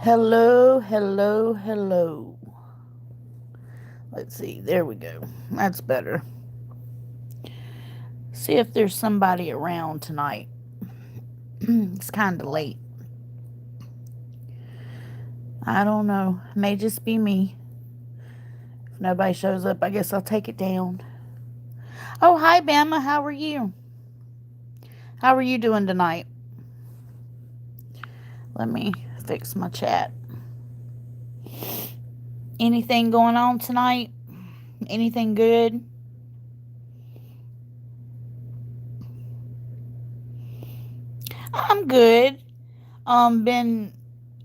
Hello, hello, hello. Let's see. There we go. That's better. See if there's somebody around tonight. It's kind of late. I don't know. May just be me. If nobody shows up, I guess I'll take it down. Oh, hi, Bama. How are you? How are you doing tonight? Let me fix my chat. Anything going on tonight? Anything good? I'm good. Been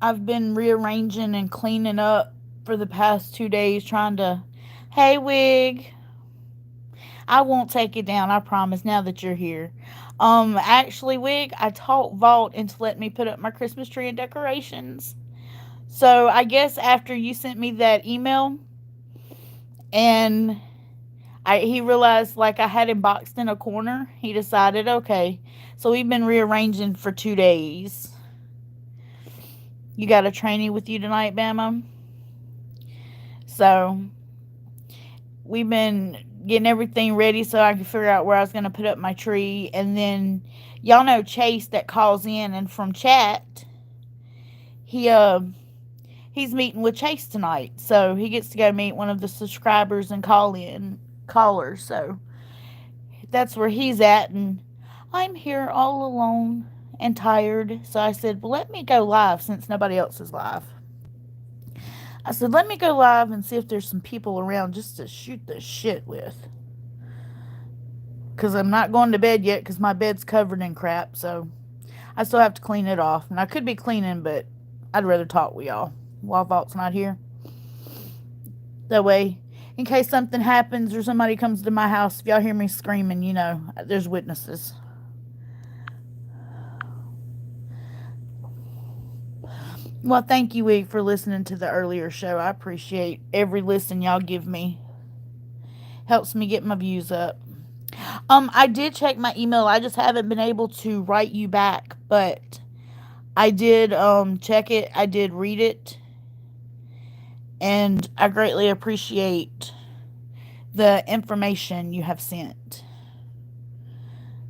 I've been rearranging and cleaning up for the past 2 days, trying to. Hey, Wig. I won't take it down. I promise. Now that you're here. Actually, Wig, I talked Vault into letting me put up my Christmas tree and decorations. So I guess after you sent me that email, and he realized like I had him boxed in a corner, he decided, okay. So we've been rearranging for 2 days. You got a trainee with you tonight, Bama? So we've been getting everything ready so I could figure out where I was going to put up my tree. And then y'all know Chase that calls in, and from chat, he he's meeting with Chase tonight. So he gets to go meet one of the subscribers and callers. So that's where he's at, and I'm here all alone and tired. So I said, well, let me go live since nobody else is live. I said, let me go live and see if there's some people around just to shoot the shit with. Because I'm not going to bed yet because my bed's covered in crap. So I still have to clean it off. And I could be cleaning, but I'd rather talk with y'all while Vault's not here. That way, in case something happens or somebody comes to my house, if y'all hear me screaming, there's witnesses. Well, thank you, Wig, for listening to the earlier show. I appreciate every listen y'all give me. Helps me get my views up. I did check my email. I just haven't been able to write you back, but I did check it. I did read it, and I greatly appreciate the information you have sent.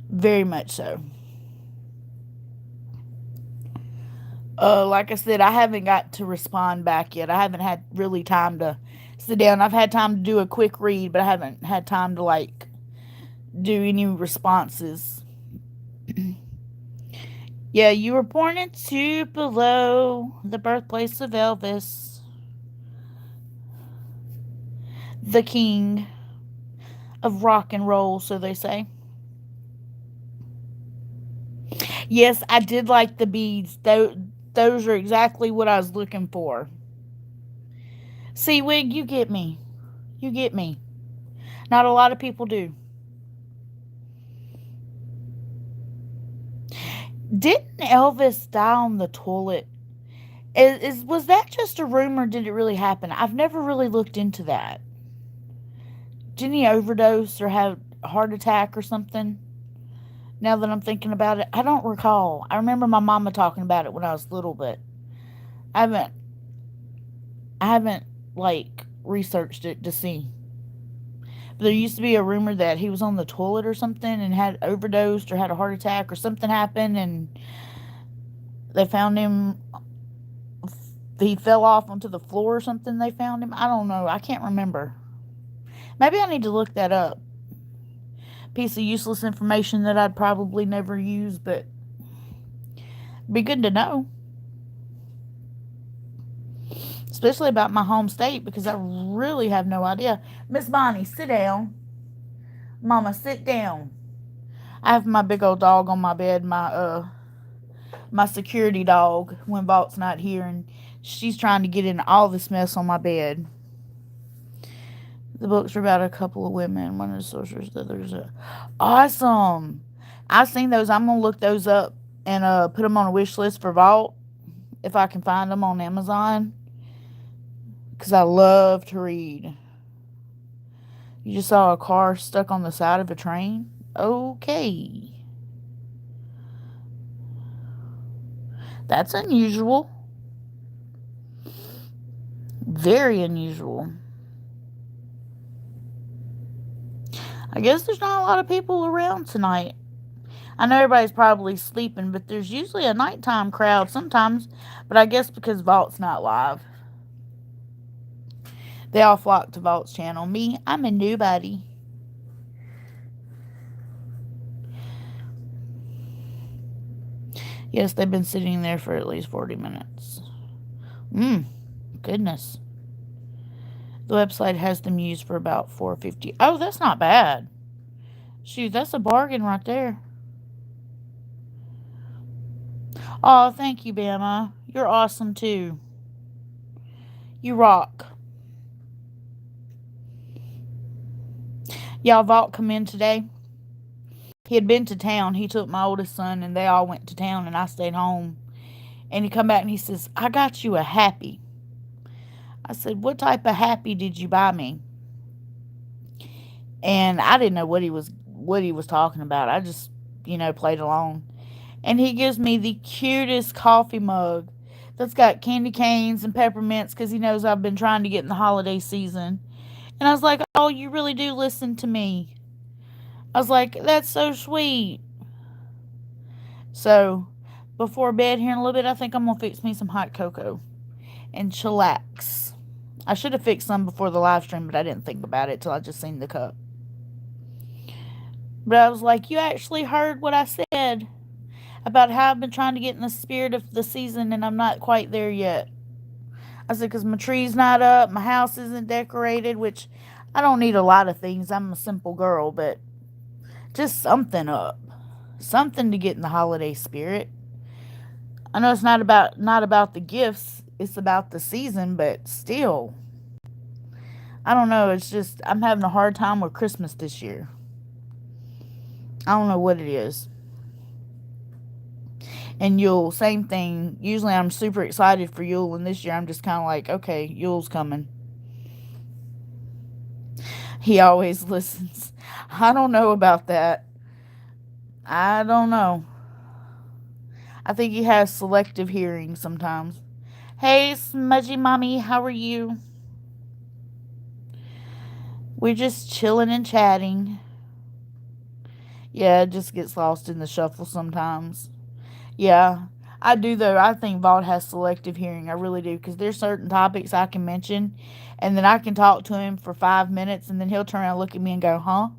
Very much so. Like I said, I haven't got to respond back yet. I haven't had really time to sit down. I've had time to do a quick read, but I haven't had time to do any responses. Yeah, you were born in Tupelo, the birthplace of Elvis, the king of rock and roll, so they say. Yes, I did like the beads. Those are exactly what I was looking for. See, Wig, you get me. You get me. Not a lot of people do. Didn't Elvis die on the toilet? Was that just a rumor? Did it really happen? I've never really looked into that. Didn't he overdose or have a heart attack or something? Now that I'm thinking about it, I don't recall. I remember my mama talking about it when I was little, but I haven't I haven't researched it to see. But there used to be a rumor that he was on the toilet or something and had overdosed or had a heart attack or something happened, and they found him. He fell off onto the floor or something. They found him. I don't know. I can't remember. Maybe I need to look that up. Piece of useless information that I'd probably never use, but be good to know. Especially about my home state, because I really have no idea. Miss Bonnie, sit down. Mama, sit down. I have my big old dog on my bed, my security dog, when Vault's not here, and she's trying to get in all this mess on my bed. The books are about a couple of women. One is sorcerers, the other's awesome. I've seen those. I'm gonna look those up and put them on a wish list for Vault if I can find them on Amazon, because I love to read. You just saw a car stuck on the side of a train? Okay. That's unusual. Very unusual. I guess there's not a lot of people around tonight. I know everybody's probably sleeping, but there's usually a nighttime crowd sometimes. But I guess because Vault's not live, they all flock to Vault's channel. Me, I'm a nobody. Yes, they've been sitting there for at least 40 minutes. Goodness. The website has them used for about $4.50. Oh, that's not bad. Shoot, that's a bargain right there. Oh, thank you, Bama. You're awesome too. You rock. Y'all, Vault come in today. He had been to town. He took my oldest son and they all went to town and I stayed home. And he come back and he says, I got you a happy. I said, what type of happy did you buy me? And I didn't know what he was talking about. I just, played along. And he gives me the cutest coffee mug that's got candy canes and peppermints because he knows I've been trying to get in the holiday season. And I was like, oh, you really do listen to me. I was like, that's so sweet. So, before bed here in a little bit, I think I'm going to fix me some hot cocoa and chillax. I should have fixed some before the live stream, but I didn't think about it till I just seen the cup. But I was like, you actually heard what I said about how I've been trying to get in the spirit of the season and I'm not quite there yet. I said, because my tree's not up, my house isn't decorated, which I don't need a lot of things. I'm a simple girl, but just something up. Something to get in the holiday spirit. I know it's not about the gifts, it's about the season, but still. I don't know, it's just I'm having a hard time with Christmas this year. I don't know what it is. And Yule, same thing. Usually I'm super excited for Yule, and this year I'm just kind of like, okay, Yule's coming. He always listens. I don't know about that. I don't know. I think he has selective hearing sometimes. Hey, Smudgy Mommy, how are you? We're just chilling and chatting. Yeah, it just gets lost in the shuffle sometimes. Yeah, I do though. I think Vaught has selective hearing. I really do. Because there's certain topics I can mention. And then I can talk to him for 5 minutes. And then he'll turn around and look at me and go, huh?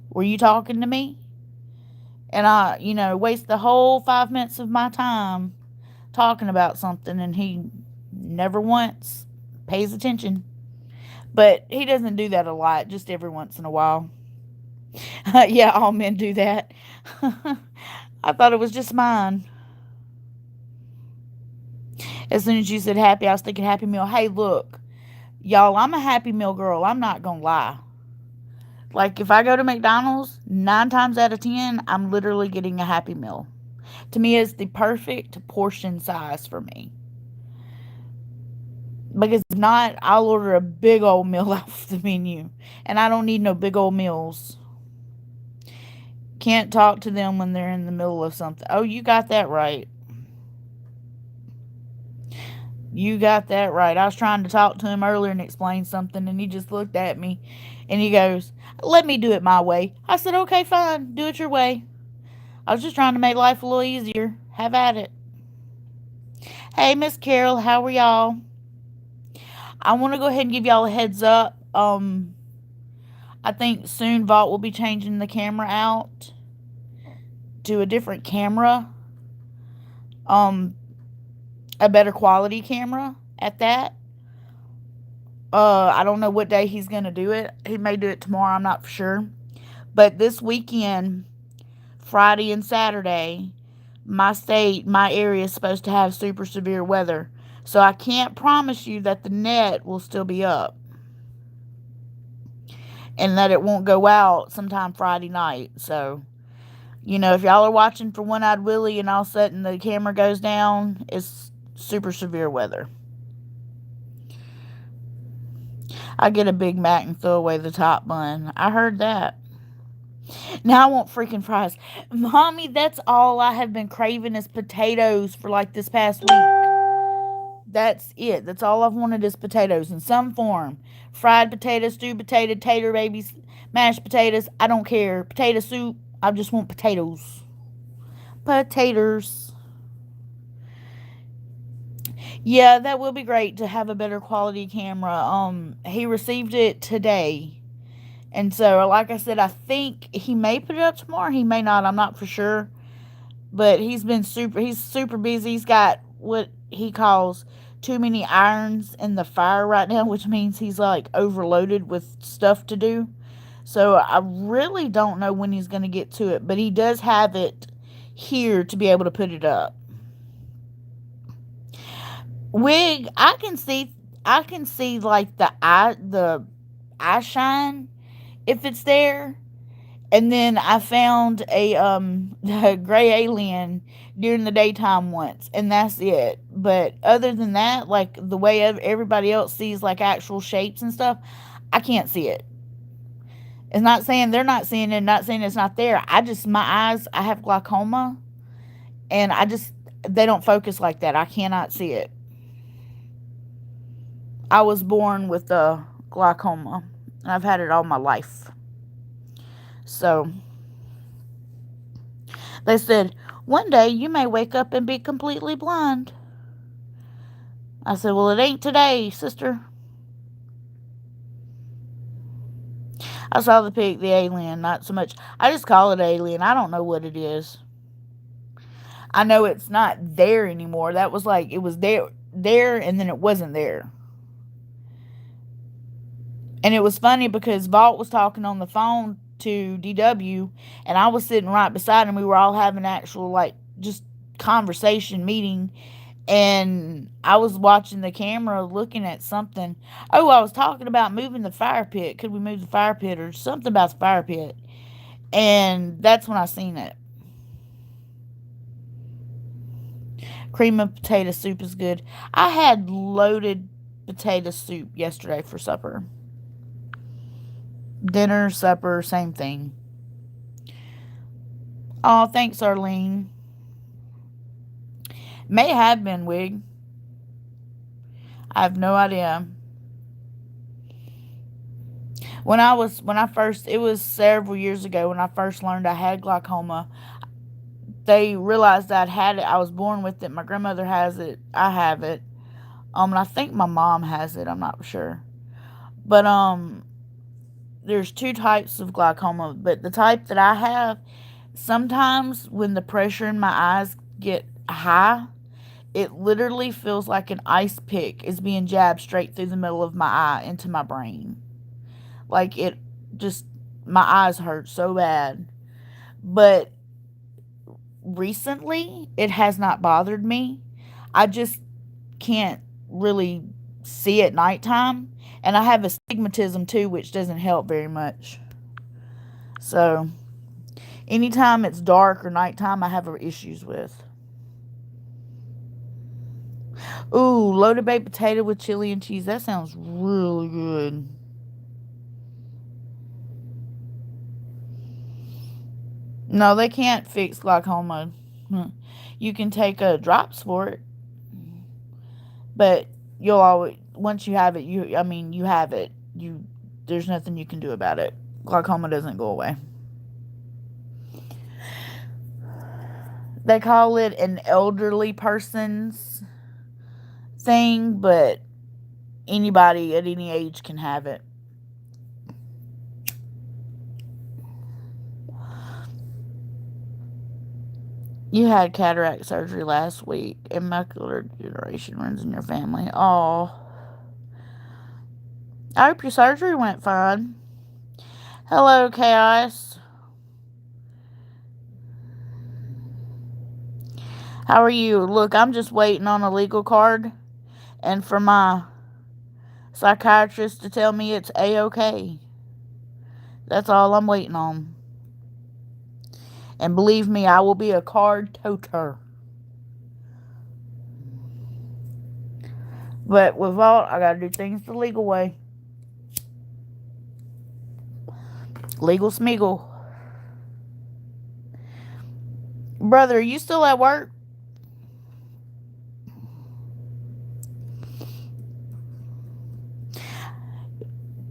Were you talking to me? And I, waste the whole 5 minutes of my time talking about something. And he never once pays attention. But he doesn't do that a lot. Just every once in a while. Yeah, all men do that. I thought it was just mine. As soon as you said happy, I was thinking Happy Meal. Hey, look, y'all, I'm a Happy Meal girl. I'm not going to lie. Like, if I go to McDonald's, 9 times out of 10, I'm literally getting a Happy Meal. To me, it's the perfect portion size for me. Because if not, I'll order a big old meal off the menu. And I don't need no big old meals. Can't talk to them when they're in the middle of something. Oh, you got that right. You got that right. I was trying to talk to him earlier and explain something, and he just looked at me, and he goes, let me do it my way. I said, okay, fine. Do it your way. I was just trying to make life a little easier. Have at it. Hey, Miss Carol, how are y'all? I want to go ahead and give y'all a heads up. I think soon Vault will be changing the camera out to a different camera. A better quality camera at that. I don't know what day he's going to do it. He may do it tomorrow. I'm not for sure. But this weekend, Friday and Saturday, my area is supposed to have super severe weather. So I can't promise you that the net will still be up. And that it won't go out sometime Friday night. So, if y'all are watching for One Eyed Willie and all of a sudden the camera goes down, it's super severe weather. I get a Big Mac and throw away the top bun. I heard that. Now I want freaking fries. Mommy, that's all I have been craving is potatoes for like this past week. That's it. That's all I've wanted is potatoes in some form. Fried potatoes, stewed potato, tater babies, mashed potatoes. I don't care. Potato soup. I just want potatoes. Potatoes. Yeah, that would be great to have a better quality camera. He received it today. And so, like I said, I think he may put it up tomorrow. He may not. I'm not for sure. But he's super busy. He's got what he calls too many irons in the fire right now, which means he's like overloaded with stuff to do. So I really don't know when he's going to get to it, but he does have it here to be able to put it up. Wig, I can see like the eye shine if it's there. And then I found a gray alien during the daytime once, and that's it. But other than that, like the way everybody else sees like actual shapes and stuff, I can't see it. It's not saying they're not seeing it, not saying it's not there. My eyes, I have glaucoma, and they don't focus like that. I cannot see it. I was born with glaucoma, and I've had it all my life. So they said, one day you may wake up and be completely blind. I said, well, it ain't today, sister. I saw the alien, not so much. I just call it alien. I don't know what it is. I know it's not there anymore. That was like, it was there, and then it wasn't there. And it was funny because Vault was talking on the phone to DW, and I was sitting right beside him. We were all having actual, like, just conversation, meeting, and I was watching the camera looking at something. Oh, I was talking about moving the fire pit. Could we move the fire pit or something about the fire pit? And that's when I seen it. Cream of potato soup is good. I had loaded potato soup yesterday for supper. Dinner, supper, same thing. Oh, thanks, Arlene. May have been Wig. I have no idea. When I first, it was several years ago when I first learned I had glaucoma. They realized I'd had it. I was born with it. My grandmother has it. I have it. And I think my mom has it. I'm not sure. But there's two types of glaucoma. But the type that I have, sometimes when the pressure in my eyes get high, it literally feels like an ice pick is being jabbed straight through the middle of my eye into my brain. Like it just, my eyes hurt so bad. But recently, it has not bothered me. I just can't really see at nighttime. And I have astigmatism too, which doesn't help very much. So, anytime it's dark or nighttime, I have issues with. Ooh, loaded baked potato with chili and cheese. That sounds really good. No, they can't fix glaucoma. You can take drops for it, but you'll always, once you have it, you have it. There's nothing you can do about it. Glaucoma doesn't go away. They call it an elderly person's thing, but anybody at any age can have it. You had cataract surgery last week, and macular degeneration runs in your family. Oh, I hope your surgery went fine. Hello, Chaos. How are you? Look, I'm just waiting on a legal card and for my psychiatrist to tell me it's A-okay. That's all I'm waiting on. And believe me, I will be a card toter. But with Vault, I gotta do things the legal way. Legal smeagol. Brother, are you still at work?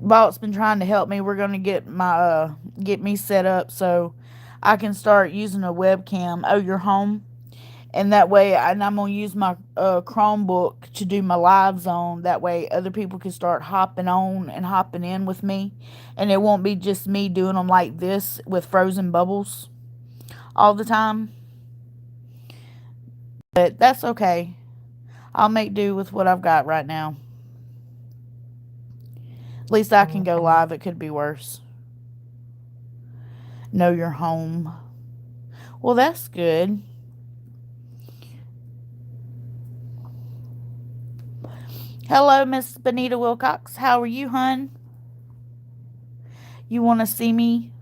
Vault's been trying to help me. We're gonna get me set up so I can start using a webcam. Oh, you're home, and that way, and I'm gonna use my Chromebook to do my lives on. That way, other people can start hopping on and hopping in with me, and it won't be just me doing them like this with frozen bubbles all the time. But that's okay. I'll make do with what I've got right now. At least I can go live. It could be worse. Know you're home. Well, that's good. Hello, Miss Benita Wilcox. How are you, hun? You want to see me?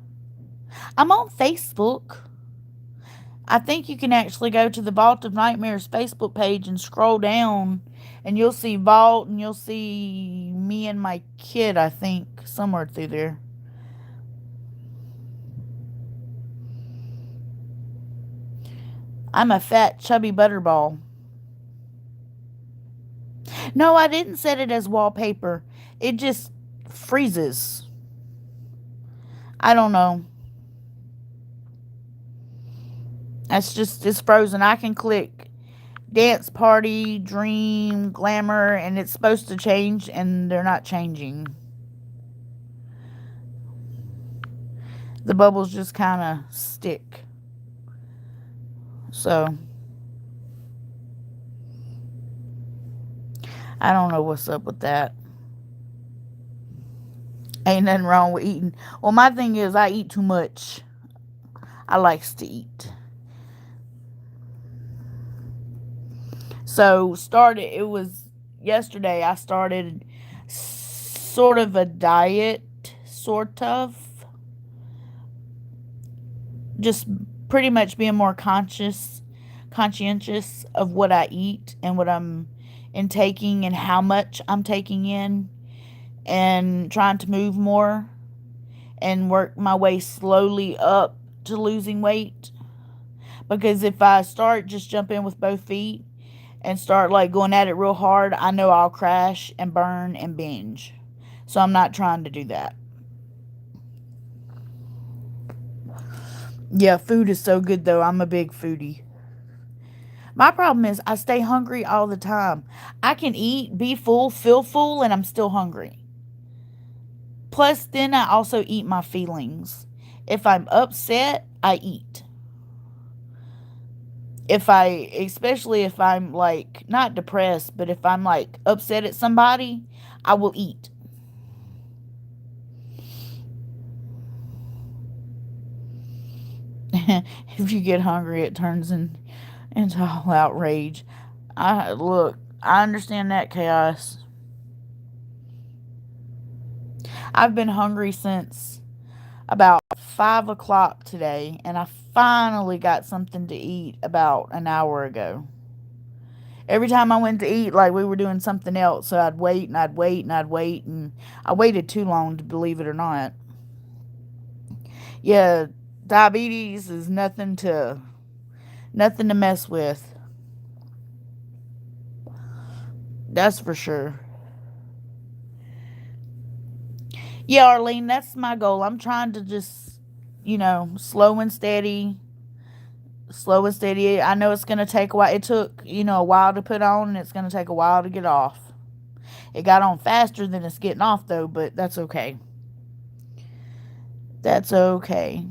I'm on Facebook. I think you can actually go to the Vault of Nightmares Facebook page and scroll down, and you'll see Vault, and you'll see me and my kid, I think, somewhere through there. I'm a fat, chubby butterball. No, I didn't set it as wallpaper. It just freezes. I don't know. It's frozen. I can click dance party, dream, glamour, and it's supposed to change, and they're not changing. The bubbles just kind of stick. So, I don't know what's up with that. Ain't nothing wrong with eating. Well, my thing is I eat too much. I likes to eat. So, it was yesterday I started sort of a diet, sort of. Just pretty much being more conscientious of what I eat and what I'm intaking and how much I'm taking in, and trying to move more and work my way slowly up to losing weight. Because if I start just jumping with both feet and start like going at it real hard, I know I'll crash and burn and binge. So I'm not trying to do that. Yeah, food is so good though. I'm a big foodie. My problem is I stay hungry all the time. I can eat, be full, feel full, and I'm still hungry. Plus, then I also eat my feelings. If I'm upset, I eat. Especially if I'm like, not depressed, but if I'm like upset at somebody, I will eat. If you get hungry, it turns into all outrage. I understand that chaos. I've been hungry since about 5 o'clock today, and I finally got something to eat about an hour ago. Every time I went to eat, like we were doing something else, so I'd wait and I'd wait and I'd wait, and I waited too long to believe it or not. Yeah, diabetes is nothing to mess with. That's for sure. Yeah, Arlene, that's my goal. I'm trying to just, slow and steady, slow and steady. I know it's going to take a while. It took, a while to put on, and it's going to take a while to get off. It got on faster than it's getting off, though, but that's okay. That's okay.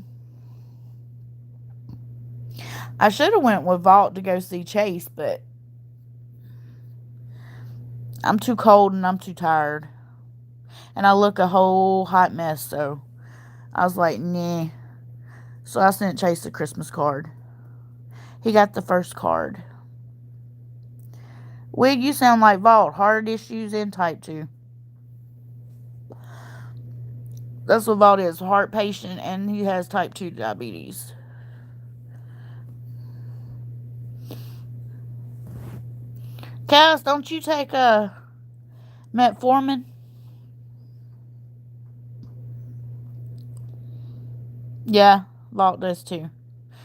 I should have went with Vault to go see Chase, but I'm too cold and I'm too tired. And I look a whole hot mess, so I was like, nah. So I sent Chase a Christmas card. He got the first card. Wig, you sound like Vault. Heart issues and type 2. That's what Vault is. Heart patient, and he has type 2 diabetes. Cass, don't you take metformin? Yeah, Vault does too.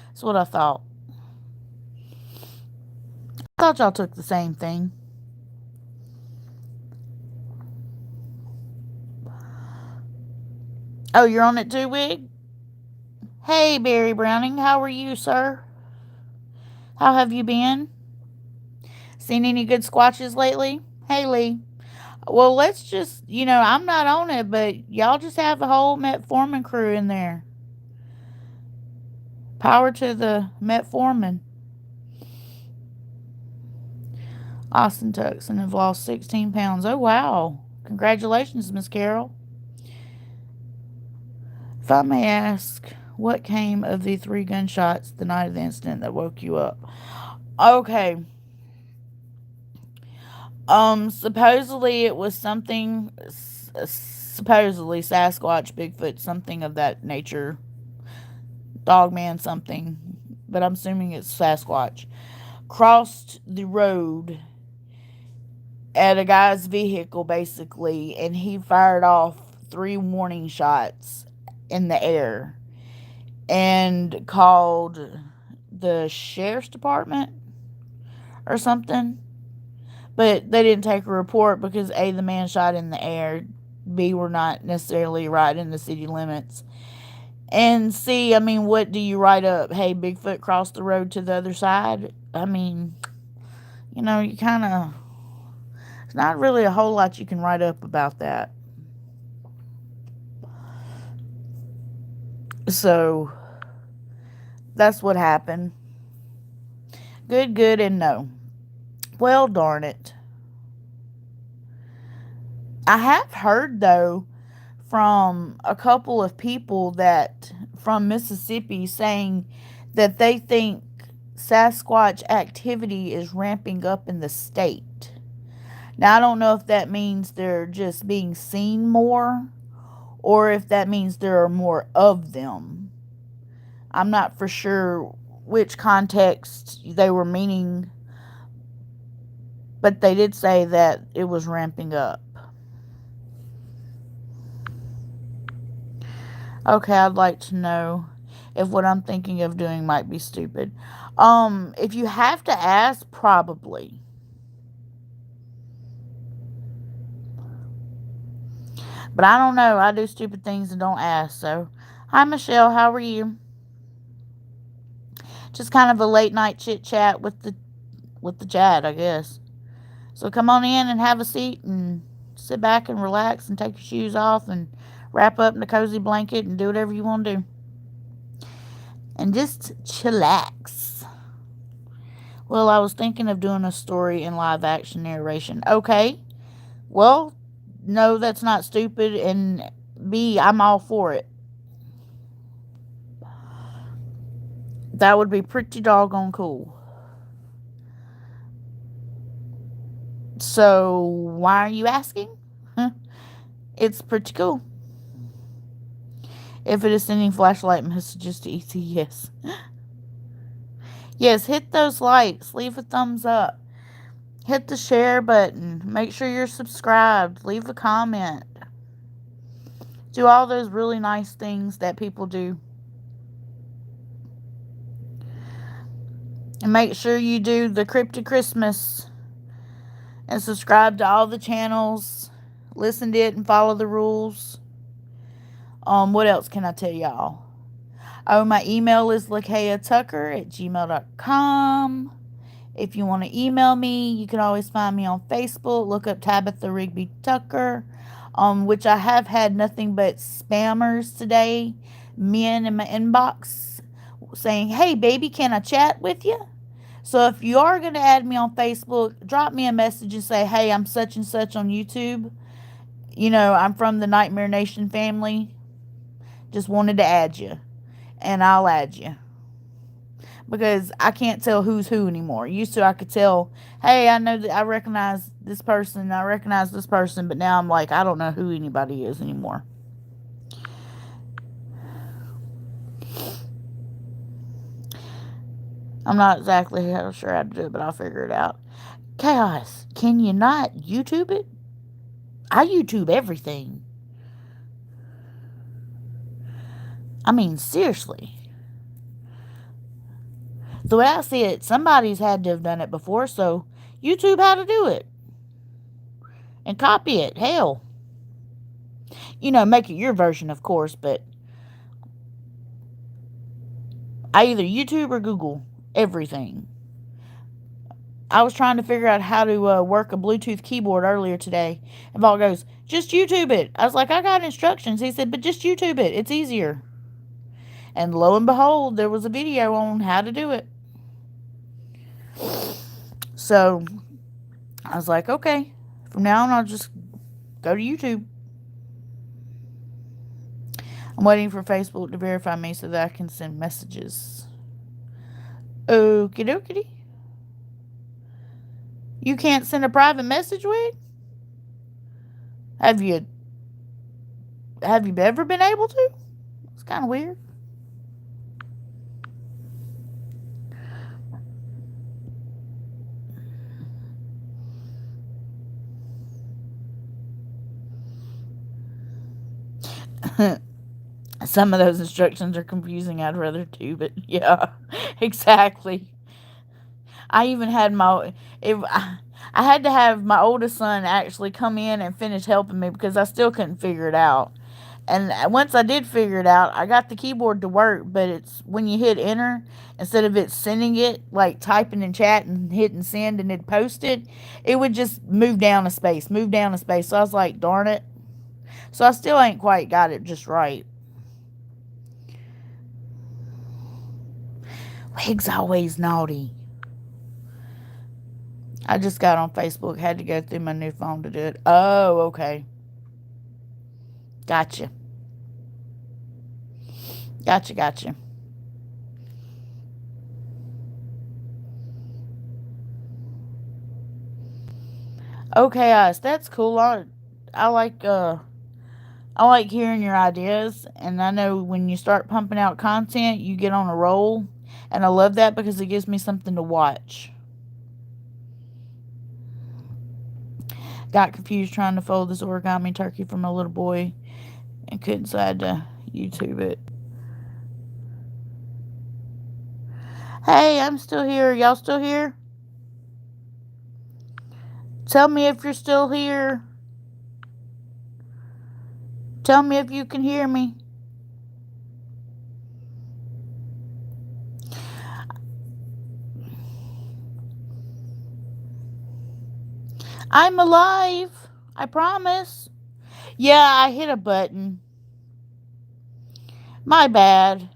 That's what I thought. I thought y'all took the same thing. Oh, you're on it too, Wig? Hey, Barry Browning, how are you, sir? How have you been? Seen any good squatches lately? Hey, Lee. Well, let's just, I'm not on it, but y'all just have the whole Metformin crew in there. Power to the Metformin. Austin Tucson have lost 16 pounds. Oh, wow. Congratulations, Miss Carol. If I may ask, what came of the 3 gunshots the night of the incident that woke you up? Okay. Supposedly it was something, supposedly Sasquatch, Bigfoot, something of that nature. Dogman something, but I'm assuming it's Sasquatch. Crossed the road at a guy's vehicle, basically, and he fired off 3 warning shots in the air and called the sheriff's department or something. But they didn't take a report because A, the man shot in the air, B, we're not necessarily right in the city limits, and C, I mean, what do you write up? Hey, Bigfoot crossed the road to the other side? I mean, you kind of, there's not really a whole lot you can write up about that. So, that's what happened. Good, and no. Well, darn it. I have heard, though, from a couple of people that from Mississippi saying that they think Sasquatch activity is ramping up in the state. Now, I don't know if that means they're just being seen more or if that means there are more of them. I'm not for sure which context they were meaning, but they did say that it was ramping up. Okay, I'd like to know if what I'm thinking of doing might be stupid. If you have to ask, probably. But I don't know. I do stupid things and don't ask. So, hi Michelle, how are you? Just kind of a late night chit chat with the chat, I guess. So come on in and have a seat and sit back and relax and take your shoes off and wrap up in a cozy blanket and do whatever you want to do. And just chillax. Well, I was thinking of doing a story in live action narration. Okay. Well, no, that's not stupid. And B, I'm all for it. That would be pretty doggone cool. So, why are you asking? It's pretty cool. If it is sending flashlight messages to ET, yes. Yes, hit those likes. Leave a thumbs up. Hit the share button. Make sure you're subscribed. Leave a comment. Do all those really nice things that people do. And make sure you do the Cryptid Christmas. And subscribe to all the channels. Listen to it and follow the rules. What else can I tell y'all? Oh, my email is lakayatucker@gmail.com. If you want to email me, you can always find me on Facebook. Look up Tabitha Rigby Tucker, which I have had nothing but spammers today, men in my inbox, saying, hey, baby, can I chat with you? So if you are going to add me on Facebook, drop me a message and say, hey, I'm such and such on YouTube. I'm from the Nightmare Nation family. Just wanted to add you. And I'll add you. Because I can't tell who's who anymore. Used to I could tell, hey, I know that I recognize this person, but now I'm like, I don't know who anybody is anymore. I'm not exactly sure how to do it, but I'll figure it out. Chaos, can you not YouTube it? I YouTube everything. I mean, seriously. The way I see it, somebody's had to have done it before, so YouTube how to do it. And copy it. Hell. Make it your version, of course, but I either YouTube or Google everything. I was trying to figure out how to work a Bluetooth keyboard earlier today. And Paul goes, just YouTube it. I was like, I got instructions. He said, but just YouTube it. It's easier. And lo and behold, there was a video on how to do it. So I was like, okay, from now on, I'll just go to YouTube. I'm waiting for Facebook to verify me so that I can send messages. Okie dokie. You can't send a private message, Wade? Have you ever been able to? It's kind of weird. Some of those instructions are confusing. I'd rather do, but yeah, exactly. I even had I had to have my oldest son actually come in and finish helping me because I still couldn't figure it out. And once I did figure it out, I got the keyboard to work, but it's when you hit enter, instead of it sending it, like typing in chat and hitting send and it post it, it would just move down a space, move down a space. So I was like, darn it. So I still ain't quite got it just right. Wig's always naughty. I just got on Facebook, had to go through my new phone to do it. Oh, okay. Gotcha. Gotcha. Okay, Ice, that's cool. I like I like hearing your ideas, and I know when you start pumping out content, you get on a roll, and I love that because it gives me something to watch. Got confused trying to fold this origami turkey for my little boy and couldn't decide to YouTube it. Hey, I'm still here. Y'all still here? Tell me if you're still here. Tell me if you can hear me. I'm alive. I promise. Yeah, I hit a button. My bad.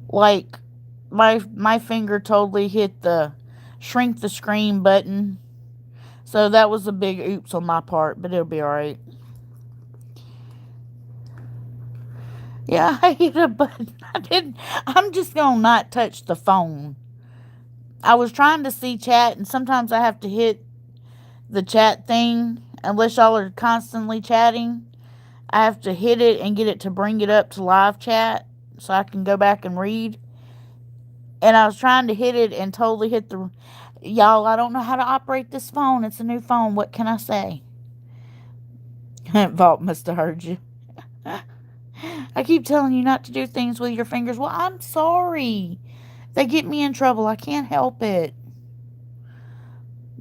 Like my finger totally hit the shrink the screen button. So that was a big oops on my part, but it'll be alright. Yeah, I hit a button. I'm just gonna not touch the phone. I was trying to see chat, and sometimes I have to hit the chat thing unless y'all are constantly chatting. I have to hit it and get it to bring it up to live chat so I can go back and read. And I was trying to hit it and totally hit the. Y'all, I don't know how to operate this phone. It's a new phone. What can I say? Vault must have heard you. I keep telling you not to do things with your fingers. Well, I'm sorry. They get me in trouble. I can't help it.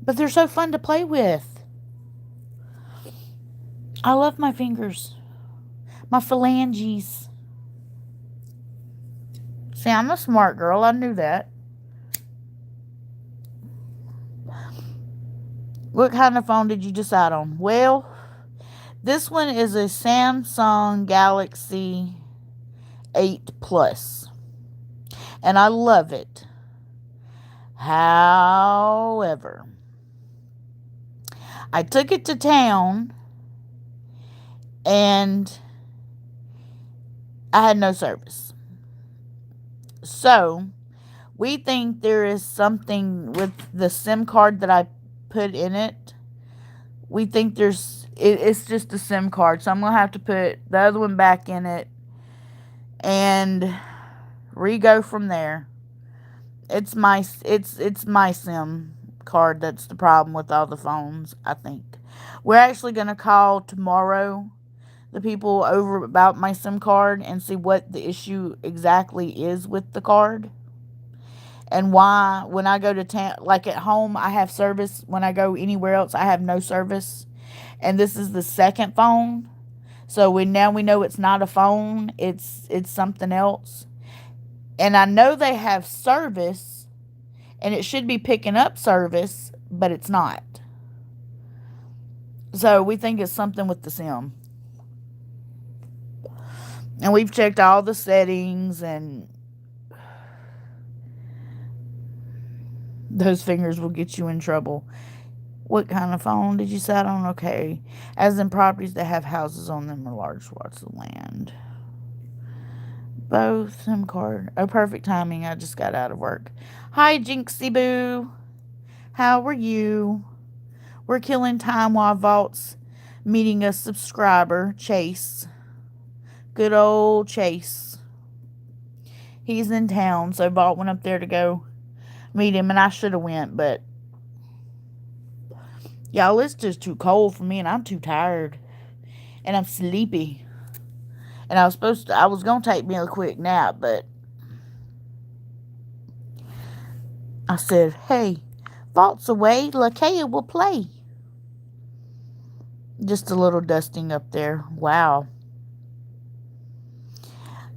But they're so fun to play with. I love my fingers. My phalanges. See, I'm a smart girl. I knew that. What kind of phone did you decide on? Well, this one is a Samsung Galaxy 8 Plus. And I love it. However, I took it to town and I had no service. So, we think there is something with the SIM card that I put in it. We think it's just a SIM card. So, I'm going to have to put the other one back in it and re-go from there. It's my SIM card that's the problem with all the phones, I think. We're actually going to call tomorrow the people over about my SIM card and see what the issue exactly is with the card. And why, when I go to town, like at home, I have service. When I go anywhere else, I have no service. and this is the second phone. So we know it's not a phone. It's something else. And I know they have service, and it should be picking up service, but it's not. So we think it's something with the SIM. And we've checked all the settings, and those fingers will get you in trouble. What kind of phone did you set on? Okay. As in properties that have houses on them or large swaths of land. Both SIM card. Oh, perfect timing. I just got out of work. Hi, Jinxie Boo. How are you? We're killing time while Vault's meeting a subscriber, Chase. Good old Chase. He's in town, so Vault went up there to go meet him, and I should have went, but y'all, it's just too cold for me, and I'm too tired, and I'm sleepy. And I was gonna take me a quick nap, but I said, hey, Vault's away, Lakaya will play. Just a little dusting up there. Wow.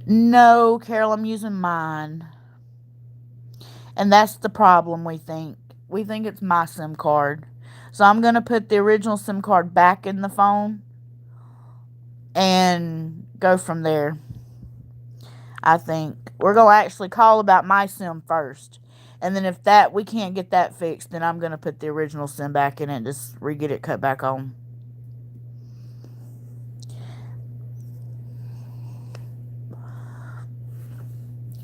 No, Carol, I'm using mine. And that's the problem, we think. We think it's my SIM card. So I'm going to put the original SIM card back in the phone and go from there. I think. We're going to actually call about my SIM first. And then if we can't get that fixed, then I'm going to put the original SIM back in and just get it cut back on.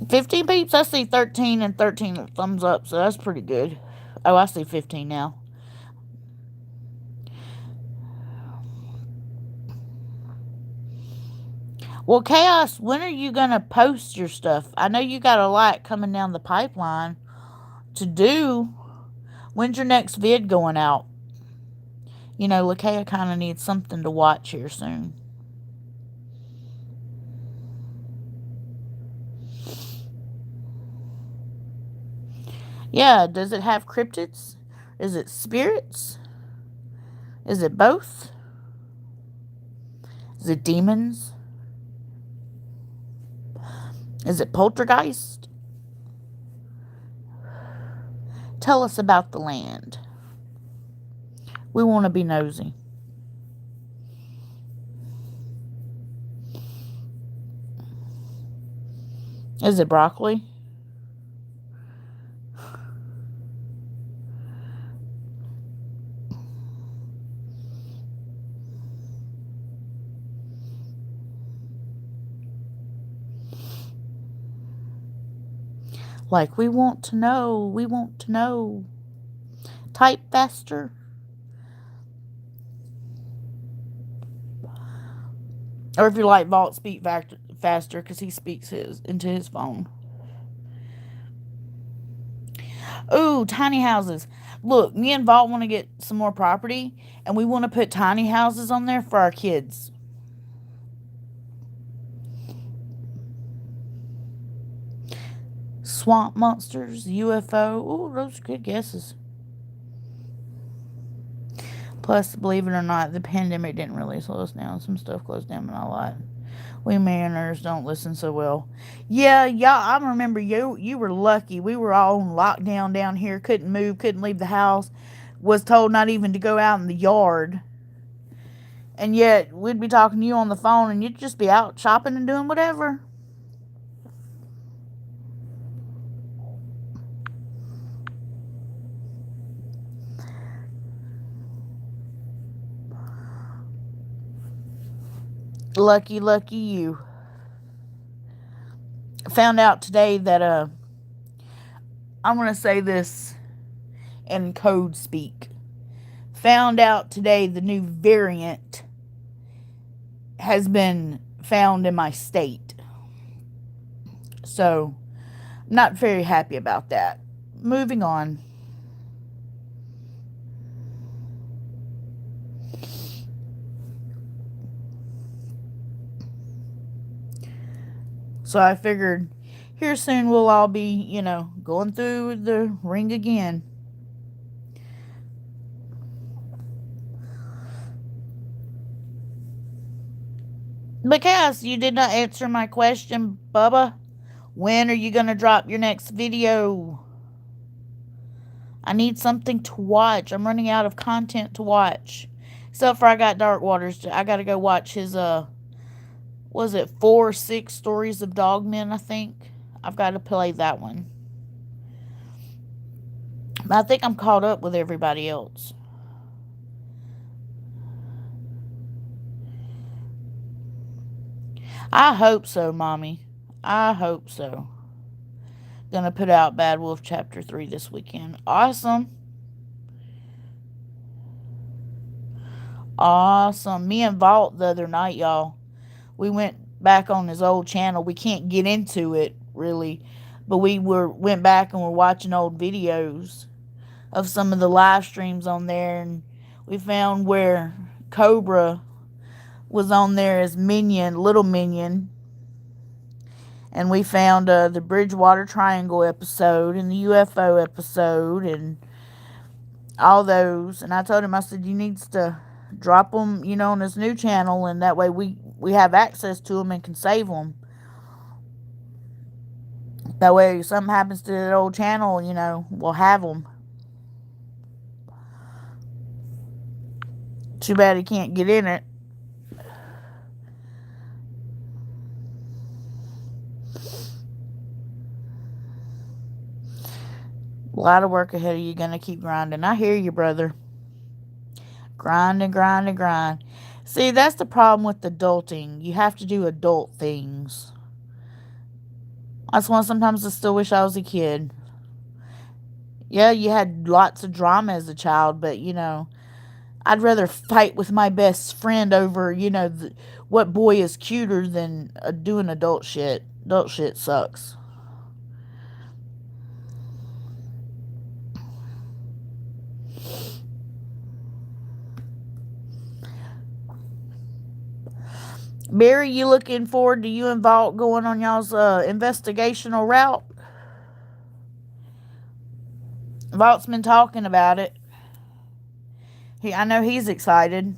$15 peeps. I see 13 and 13 thumbs up, so that's pretty good. Oh, I see 15 now. Well, Chaos, when are you going to post your stuff? I know you got a lot coming down the pipeline to do. When's your next vid going out? You know, Lakaya kind of needs something to watch here soon. Yeah, does it have cryptids? Is it spirits? Is it both? Is it demons? Is it poltergeist? Tell us about the land. We want to be nosy. Is it broccoli? Like, we want to know. We want to know. Type faster. Or if you like Vault, speak faster, because he speaks into his phone. Ooh, tiny houses. Look, me and Vault want to get some more property, and we want to put tiny houses on there for our kids. Swamp monsters, UFO. Ooh, those are good guesses. Plus, believe it or not, the pandemic didn't really slow us down. Some stuff closed down, but not a lot. We Mariners don't listen so well. Yeah, I remember you were lucky. We were all on lockdown down here. Couldn't move, couldn't leave the house. Was told not even to go out in the yard. And yet, we'd be talking to you on the phone, and you'd just be out shopping and doing whatever. Lucky you. Found out today that, I'm going to say this in code speak. Found out today the new variant has been found in my state. So, not very happy about that. Moving on. So I figured here soon we'll all be, going through the ring again. Because you did not answer my question, Bubba. When are you going to drop your next video? I need something to watch. I'm running out of content to watch. Except for I got Dark Waters. I got to go watch his, was it 4 or 6 stories of Dogmen, I think? I've got to play that one. But I think I'm caught up with everybody else. I hope so, Mommy. I hope so. Gonna put out Bad Wolf Chapter 3 this weekend. Awesome. Awesome. Me and Vault the other night, y'all, we went back on his old channel. We can't get into it, really, but went back and were watching old videos of some of the live streams on there, and we found where Cobra was on there as Minion, Little Minion, and we found the Bridgewater Triangle episode and the UFO episode and all those. And I told him, I said, you need to drop them, on his new channel, and that way we have access to them and can save them. That way, if something happens to that old channel, we'll have them. Too bad he can't get in it. A lot of work ahead of you. Gonna keep grinding. I hear you, brother. Grind and grind and grind. See, that's the problem with adulting. You have to do adult things. That's why sometimes I still wish I was a kid. Yeah, you had lots of drama as a child, but I'd rather fight with my best friend over, what boy is cuter than doing adult shit. Adult shit sucks. Barry, you looking forward to you and Vault going on y'all's investigational route? Vault's been talking about it. I know he's excited.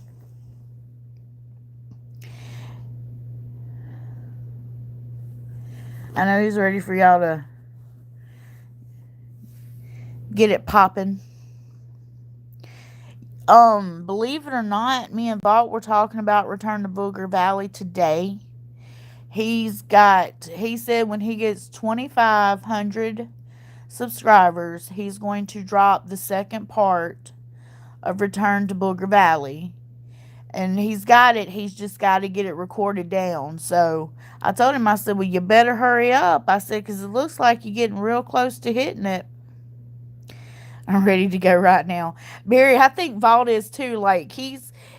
I know he's ready for y'all to get it popping. Believe it or not, me and Vault were talking about Return to Booger Valley today. He said when he gets 2,500 subscribers, he's going to drop the second part of Return to Booger Valley. And he's got it. He's just got to get it recorded down. So I told him, I said, well, you better hurry up. I said, because it looks like you're getting real close to hitting it. I'm ready to go right now. Barry, I think Vault is too. Like,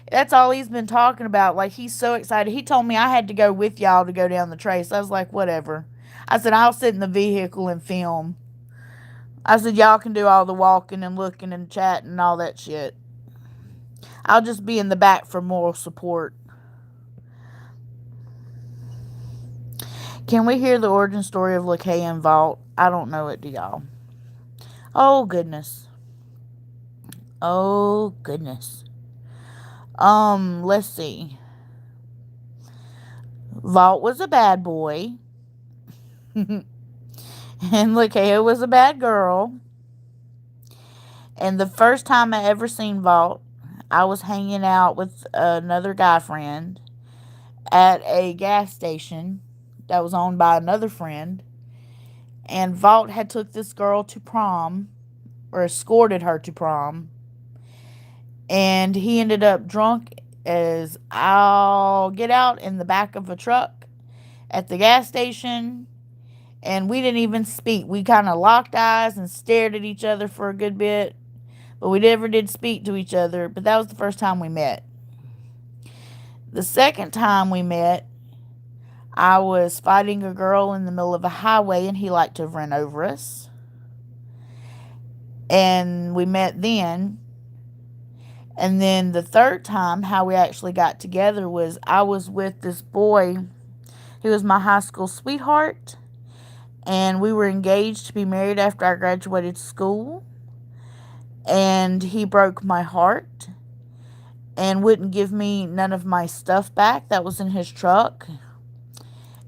that's all he's been talking about. Like, he's so excited. He told me I had to go with y'all to go down the trace. I was like, whatever. I said, I'll sit in the vehicle and film. I said, y'all can do all the walking and looking and chatting and all that shit. I'll just be in the back for moral support. Can we hear the origin story of Lakaya and Vault? I don't know it, do y'all? Oh, goodness. Oh, goodness. Let's see. Vault was a bad boy. And Lakaya was a bad girl. And the first time I ever seen Vault, I was hanging out with another guy friend at a gas station that was owned by another friend. And Vault had took this girl to prom, or escorted her to prom. And he ended up drunk as I'll get out in the back of a truck at the gas station. And we didn't even speak. We kind of locked eyes and stared at each other for a good bit. But we never did speak to each other. But that was the first time we met. The second time we met, I was fighting a girl in the middle of a highway, and he liked to run over us. And we met then. And then the third time, how we actually got together was I was with this boy. He was my high school sweetheart. And we were engaged to be married after I graduated school. And he broke my heart. and wouldn't give me none of my stuff back that was in his truck.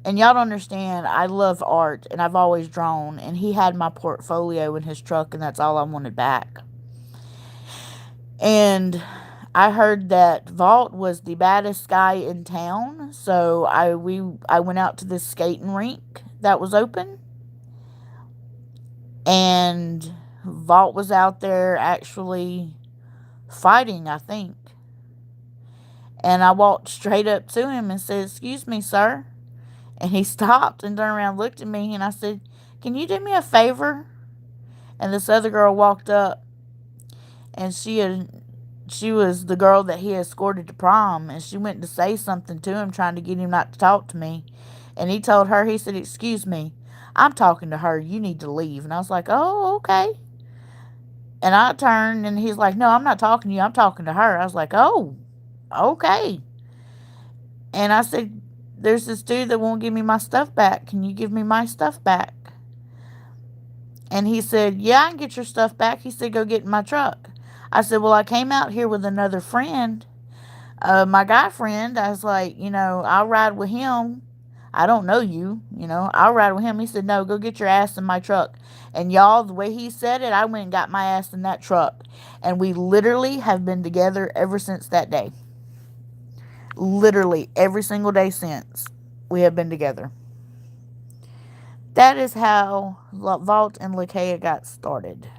And y'all don't understand, I love art and I've always drawn, and he had my portfolio in his truck, and that's all I wanted back. And I heard that Vault was the baddest guy in town, so I went out to this skating rink that was open, and Vault was out there actually fighting, I think. And I walked straight up to him and said, "Excuse me, sir." And he stopped and turned around and looked at me, and I said, "Can you do me a favor?" And this other girl walked up, and she was the girl that he escorted to prom, and she went to say something to him, trying to get him not to talk to me. And he told her, he said, "Excuse me, I'm talking to her. You need to leave." And I was like, "Oh, okay." And I turned, and he's like, "No, I'm not talking to you. I'm talking to her." I was like, "Oh, okay." And I said, "There's this dude that won't give me my stuff back. Can you give me my stuff back?" And he said, "Yeah, I can get your stuff back." He said, "Go get in my truck." I said, "Well, I came out here with another friend, my guy friend." I was like, "I'll ride with him. I don't know you, I'll ride with him." He said, "No, go get your ass in my truck." And y'all, the way he said it, I went and got my ass in that truck. And we literally have been together ever since that day. Literally every single day since, we have been together. That is how Vault and Lakaya got started.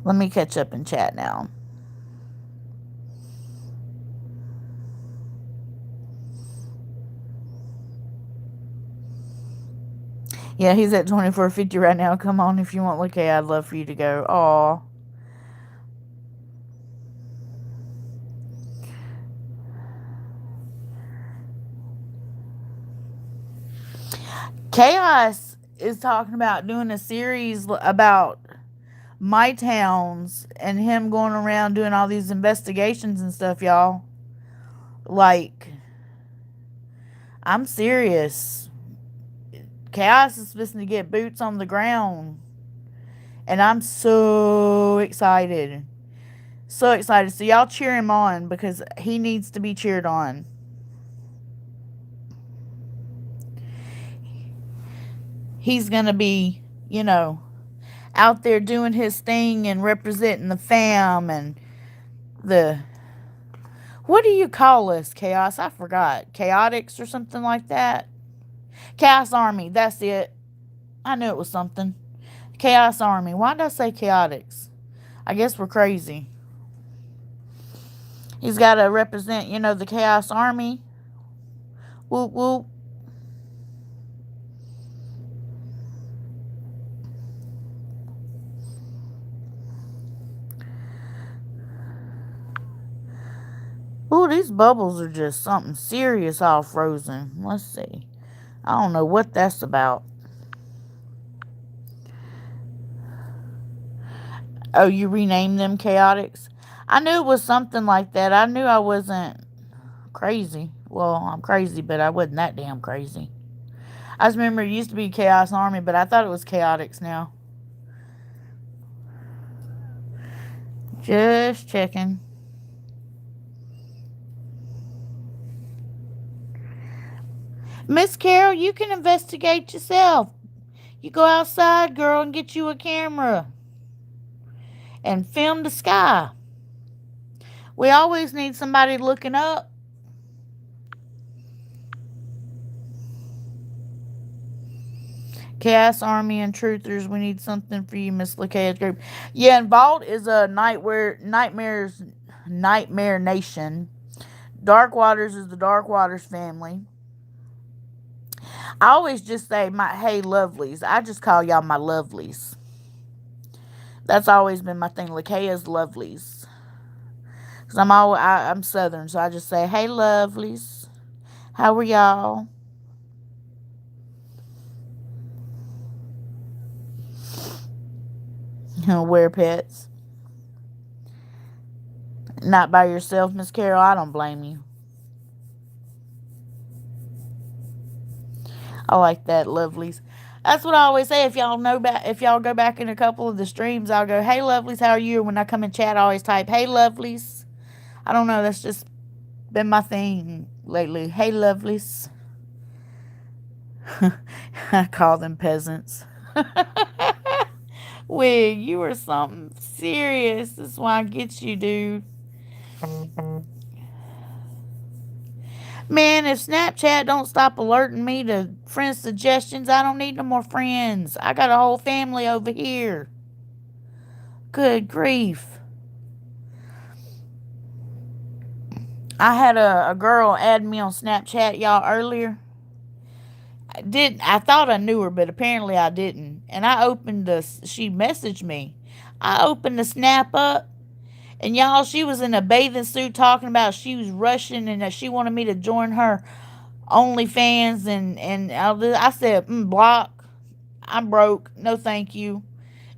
Let me catch up in chat now. Yeah, he's at 24.50 right now. Come on, if you want Lakaya, I'd love for you to go. Aw. Chaos is talking about doing a series about my towns and him going around doing all these investigations and stuff, y'all. Like, I'm serious. Chaos is supposed to get boots on the ground. And I'm so excited. So excited. So y'all cheer him on, because he needs to be cheered on. He's going to be, out there doing his thing and representing the fam and the... What do you call us, Chaos? I forgot. Chaotix or something like that? Chaos Army. That's it. I knew it was something. Chaos Army. Why did I say Chaotix? I guess we're crazy. He's got to represent, the Chaos Army. Whoop, whoop. Ooh, these bubbles are just something serious all frozen. Let's see. I don't know what that's about. Oh, you renamed them Chaotix? I knew it was something like that. I knew I wasn't crazy. Well, I'm crazy, but I wasn't that damn crazy. I just remember it used to be Chaos Army, but I thought it was Chaotix now. Just checking. Miss Carol, you can investigate yourself. You go outside, girl, and get you a camera and film the sky. We always need somebody looking up. Chaos Army and Truthers, we need something for you, Miss Lakaya's group. Yeah, and Vault is a Nightmare Nation. Dark Waters is the Dark Waters family. I always just say hey lovelies. I just call y'all my lovelies. That's always been my thing. Lakaya's lovelies. Cause I'm Southern, so I just say, "Hey lovelies, how are y'all?" Wear pets. Not by yourself, Miss Carol. I don't blame you. I like that, lovelies. That's what I always say. If y'all go back in a couple of the streams, I'll go, "Hey lovelies, how are you?" And when I come in chat, I always type, "Hey lovelies." I don't know. That's just been my thing lately. Hey lovelies. I call them peasants. Wig, you are something serious. That's why I get you, dude. Man, if Snapchat don't stop alerting me to friend suggestions, I don't need no more friends. I got a whole family over here. Good grief. I had a girl add me on Snapchat, y'all, earlier. I thought I knew her, but apparently I didn't. And she messaged me. I opened the snap up, and y'all, she was in a bathing suit talking about she was Russian and that she wanted me to join her OnlyFans. And I said, block. I'm broke. No, thank you.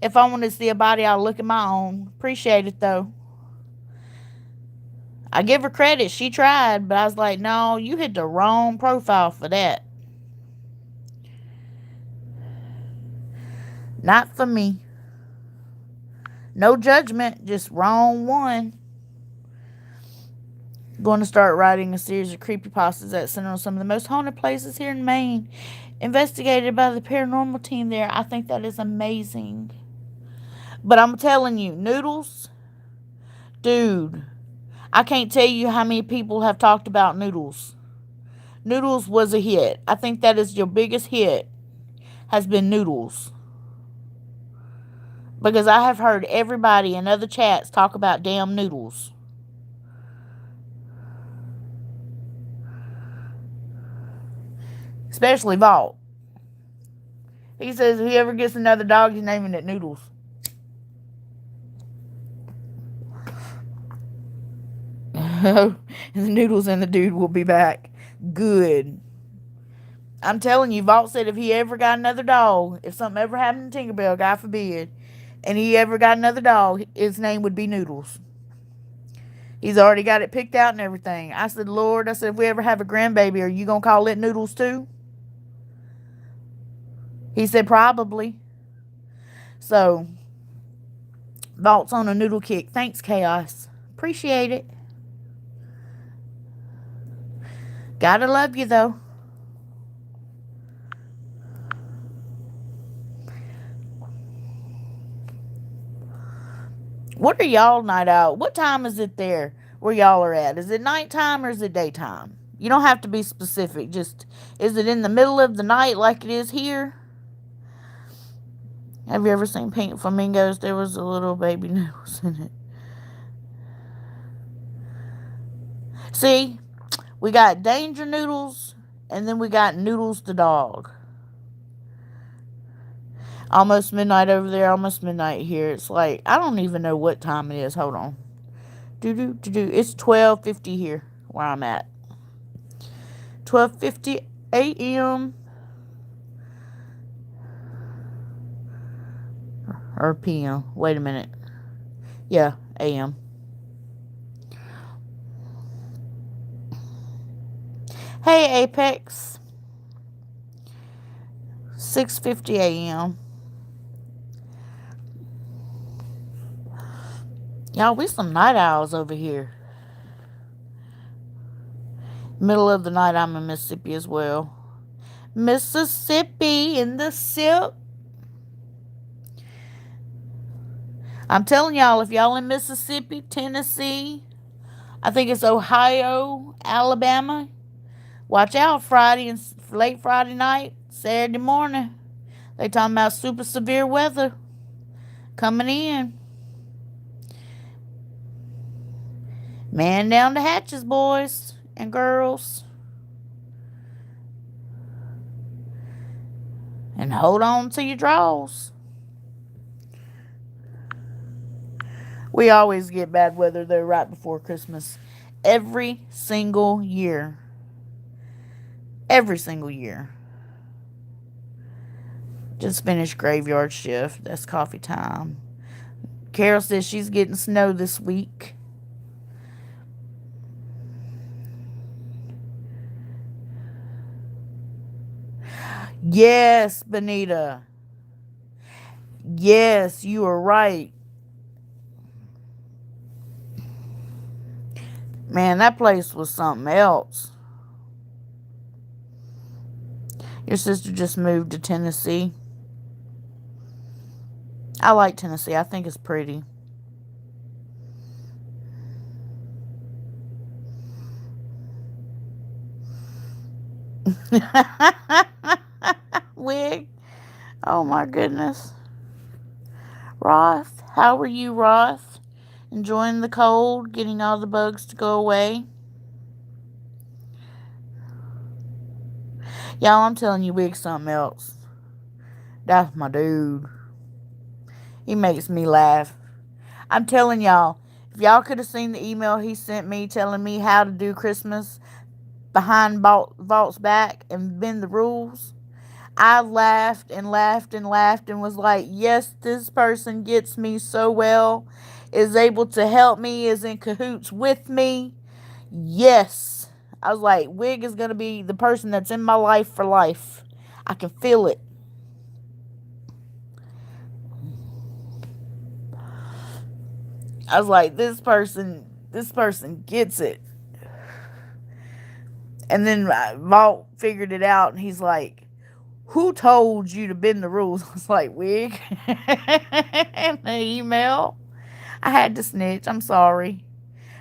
If I want to see a body, I'll look at my own. Appreciate it, though. I give her credit. She tried, but I was like, no, you hit the wrong profile for that. Not for me. No judgment, just wrong one. Going to start writing a series of creepypastas that center on some of the most haunted places here in Maine, investigated by the paranormal team there. I think that is amazing. But I'm telling you, Noodles, dude, I can't tell you how many people have talked about Noodles. Noodles was a hit. I think that is your biggest hit, has been Noodles. Because I have heard everybody in other chats talk about damn Noodles. Especially Vault. He says if he ever gets another dog, he's naming it Noodles. The Noodles and the dude will be back. Good. I'm telling you, Vault said if he ever got another dog, if something ever happened to Tinkerbell, God forbid, and he ever got another dog, his name would be Noodles. He's already got it picked out and everything. I said, Lord, if we ever have a grandbaby, are you going to call it Noodles too? He said, probably. So, Vault's on a noodle kick. Thanks, Chaos. Appreciate it. Gotta love you, though. What are y'all night out? What time is it there where y'all are at? Is it nighttime or is it daytime? You don't have to be specific. Just, is it in the middle of the night like it is here? Have you ever seen Pink Flamingos? There was a little baby Noodles in it. See, we got Danger Noodles, and then we got Noodles the dog. Almost midnight over there, almost midnight here. It's like, I don't even know what time it is. Hold on. It's 12:50 here where I'm at. 12:50 a.m. or p.m. Wait a minute. Yeah, a.m. Hey, Apex. 6:50 a.m. Y'all, we some night owls over here. Middle of the night, I'm in Mississippi as well. Mississippi in the silk. I'm telling y'all, if y'all in Mississippi, Tennessee, I think it's Ohio, Alabama, watch out Friday and late Friday night, Saturday morning. They talking about super severe weather coming in. Man down the hatches, boys and girls. And hold on to your drawers. We always get bad weather, though, right before Christmas. Every single year. Every single year. Just finished graveyard shift. That's coffee time. Carol says she's getting snow this week. Yes, Benita. Yes, you are right. Man, that place was something else. Your sister just moved to Tennessee. I like Tennessee. I think it's pretty. Wig. Oh my goodness. Roth, how are you, Roth? Enjoying the cold, getting all the bugs to go away? Y'all, I'm telling you, Wig's something else. That's my dude. He makes me laugh. I'm telling y'all, if y'all could have seen the email he sent me telling me how to do Christmas behind Vault's back and bend the rules, I laughed and laughed and laughed and was like, yes, this person gets me so well, is able to help me, is in cahoots with me. Yes. I was like, Wig is going to be the person that's in my life for life. I can feel it. I was like, this person gets it. And then Vault figured it out, and he's like, who told you to bend the rules? I was like, Wig. In the email. I had to snitch. I'm sorry.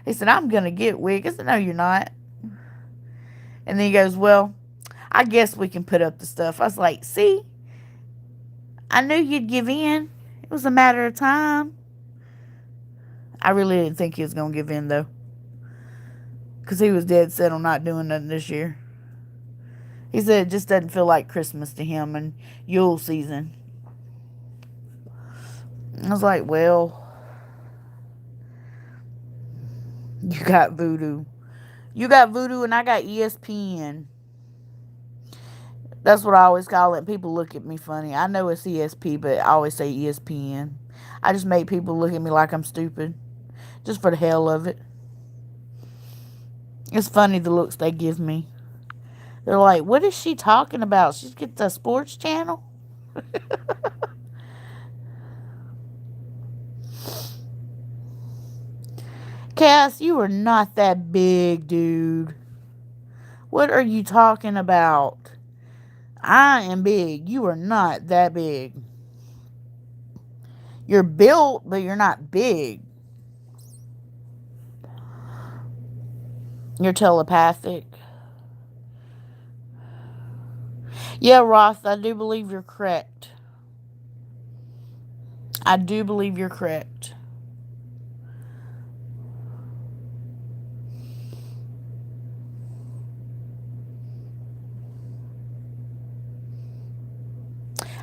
He said, I'm going to get Wig. I said, no, you're not. And then he goes, well, I guess we can put up the stuff. I was like, see, I knew you'd give in. It was a matter of time. I really didn't think he was going to give in, though. Because he was dead set on not doing nothing this year. He said it just doesn't feel like Christmas to him and Yule season. I was like, well, you got voodoo. You got voodoo and I got ESPN. That's what I always call it. People look at me funny. I know it's ESP, but I always say ESPN. I just make people look at me like I'm stupid. Just for the hell of it. It's funny the looks they give me. They're like, what is she talking about? She gets a sports channel? Cass, you are not that big, dude. What are you talking about? I am big. You are not that big. You're built, but you're not big. You're telepathic. Yeah, Roth, I do believe you're correct. I do believe you're correct.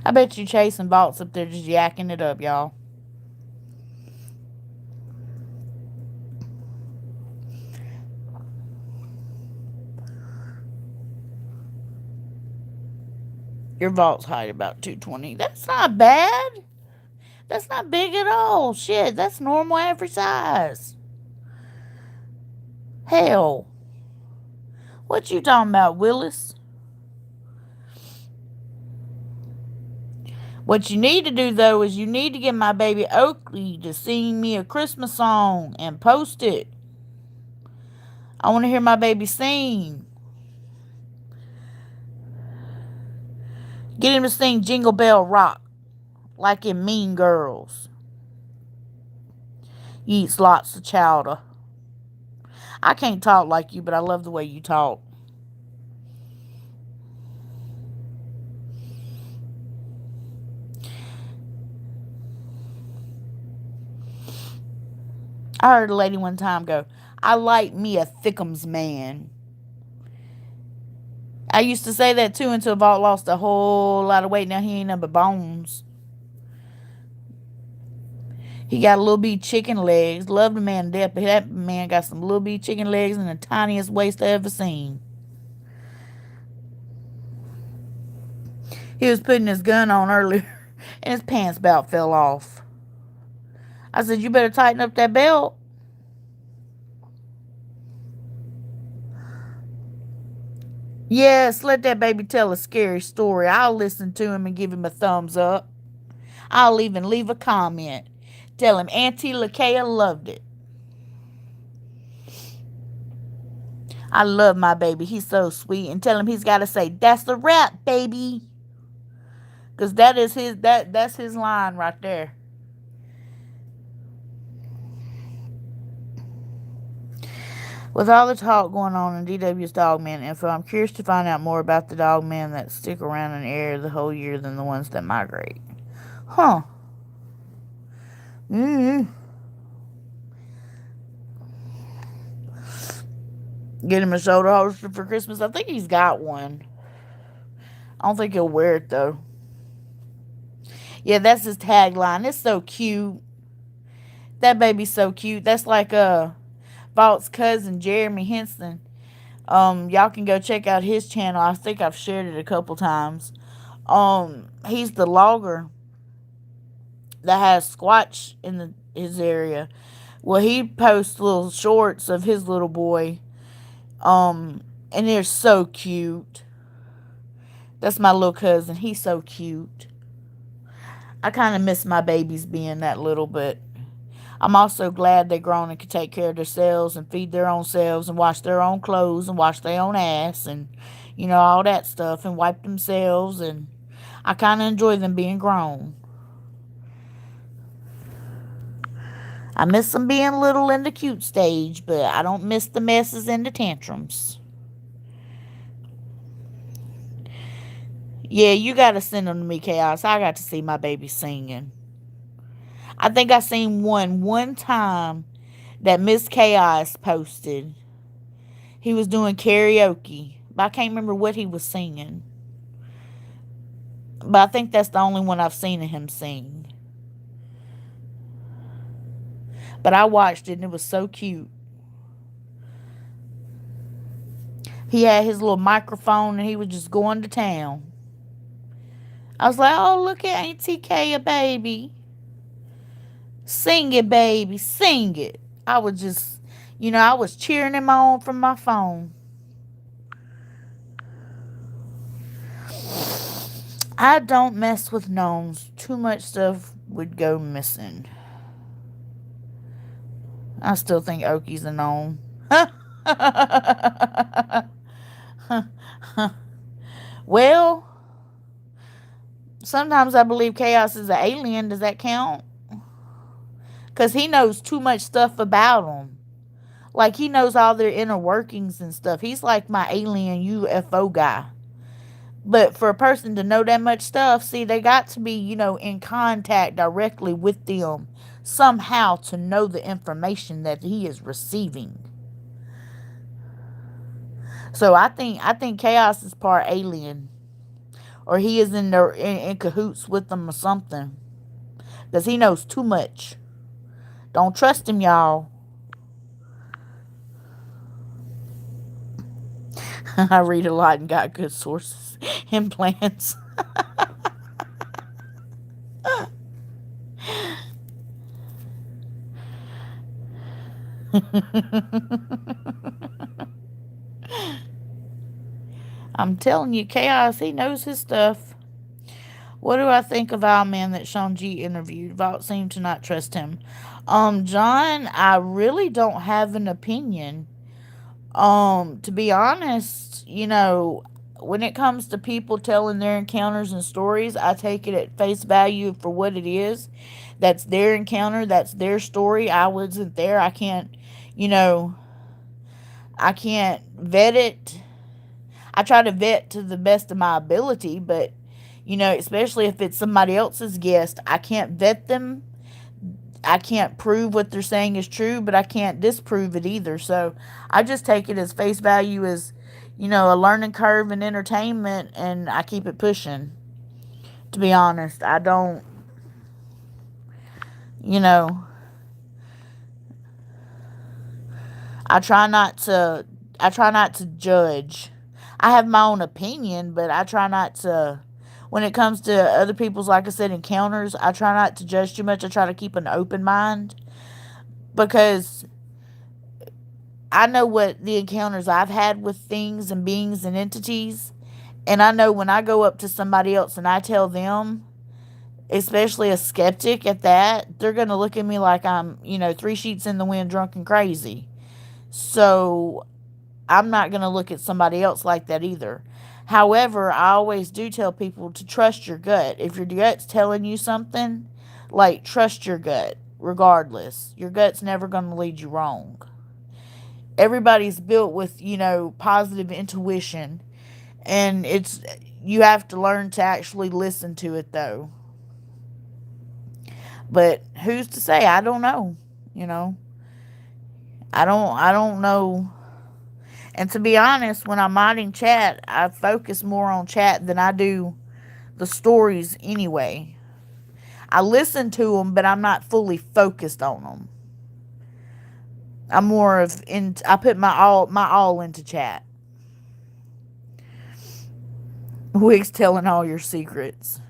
I bet you Chase and Vault's up there just yakking it up, y'all. Your Vault's height about 220. That's not bad. That's not big at all. Shit, that's normal average size. Hell. What you talking about, Willis? What you need to do, though, is you need to get my baby Oakley to sing me a Christmas song and post it. I want to hear my baby sing. Get him to sing Jingle Bell Rock like in Mean Girls. He eats lots of chowder. I can't talk like you, but I love the way you talk. I heard a lady one time go, I like me a thickums man. I used to say that too until Vault lost a whole lot of weight. Now he ain't nothing but bones. He got a little bitty chicken legs. Love the man to death, but that man got some little bitty chicken legs and the tiniest waist I ever seen. He was putting his gun on earlier and his pants about fell off. I said, you better tighten up that belt. Yes, let that baby tell a scary story. I'll listen to him and give him a thumbs up. I'll even leave a comment. Tell him Auntie Lakaya loved it. I love my baby. He's so sweet. And tell him he's got to say, "That's the rap, baby." Because that's his line right there. With all the talk going on in DW's Dogman info, I'm curious to find out more about the dogmen that stick around in the area the whole year than the ones that migrate. Huh. Mm-hmm. Get him a shoulder holster for Christmas. I think he's got one. I don't think he'll wear it though. Yeah, that's his tagline. It's so cute. That baby's so cute. That's like Vault's cousin Jeremy Henson. Y'all can go check out his channel. I think I've shared it a couple times. He's the logger that has Squatch in his area. Well, he posts little shorts of his little boy. And they're so cute. That's my little cousin. He's so cute. I kind of miss my babies being that little, but I'm also glad they're grown and can take care of themselves and feed their own selves and wash their own clothes and wash their own ass and, all that stuff and wipe themselves. And I kind of enjoy them being grown. I miss them being little in the cute stage, but I don't miss the messes and the tantrums. Yeah, you got to send them to me, Chaos. I got to see my baby singing. I think I seen one time that Miss Chaos posted. He was doing karaoke, but I can't remember what he was singing. But I think that's the only one I've seen of him sing. But I watched it and it was so cute. He had his little microphone and he was just going to town. I was like, oh, look at Auntie Kaya, baby. Sing it, baby. Sing it. I was just, I was cheering him on from my phone. I don't mess with gnomes. Too much stuff would go missing. I still think Oki's a gnome. Well, sometimes I believe Chaos is an alien. Does that count? Because he knows too much stuff about them. Like, he knows all their inner workings and stuff. He's like my alien UFO guy. But for a person to know that much stuff, see, they got to be, in contact directly with them somehow to know the information that he is receiving. So I think Chaos is part alien. Or he is in cahoots with them or something. Because he knows too much. Don't trust him, y'all. I read a lot and got good sources and plans. I'm telling you, Chaos, he knows his stuff. What do I think of our man that Sean G interviewed? Vault seemed to not trust him. John, I really don't have an opinion. To be honest, when it comes to people telling their encounters and stories, I take it at face value for what it is. That's their encounter. That's their story. I wasn't there. I can't vet it. I try to vet to the best of my ability, but, especially if it's somebody else's guest, I can't vet them. I can't prove what they're saying is true, but I can't disprove it either. So I just take it as face value as, a learning curve and entertainment, and I keep it pushing. To be honest, I don't, I try not to judge. I have my own opinion, but I try not to. When it comes to other people's, like I said, encounters, I try not to judge too much. I try to keep an open mind because I know what the encounters I've had with things and beings and entities. And I know when I go up to somebody else and I tell them, especially a skeptic at that, they're going to look at me like I'm, three sheets in the wind, drunk and crazy. So I'm not going to look at somebody else like that either. However, I always do tell people to trust your gut. If your gut's telling you something, like, trust your gut regardless. Your gut's never going to lead you wrong. Everybody's built with, positive intuition, and you have to learn to actually listen to it though. But who's to say? I don't know. You know, I don't know. And to be honest, when I'm writing chat, I focus more on chat than I do the stories anyway. I listen to them, but I'm not fully focused on them. I'm more of in. I put my all into chat. Wig's telling all your secrets.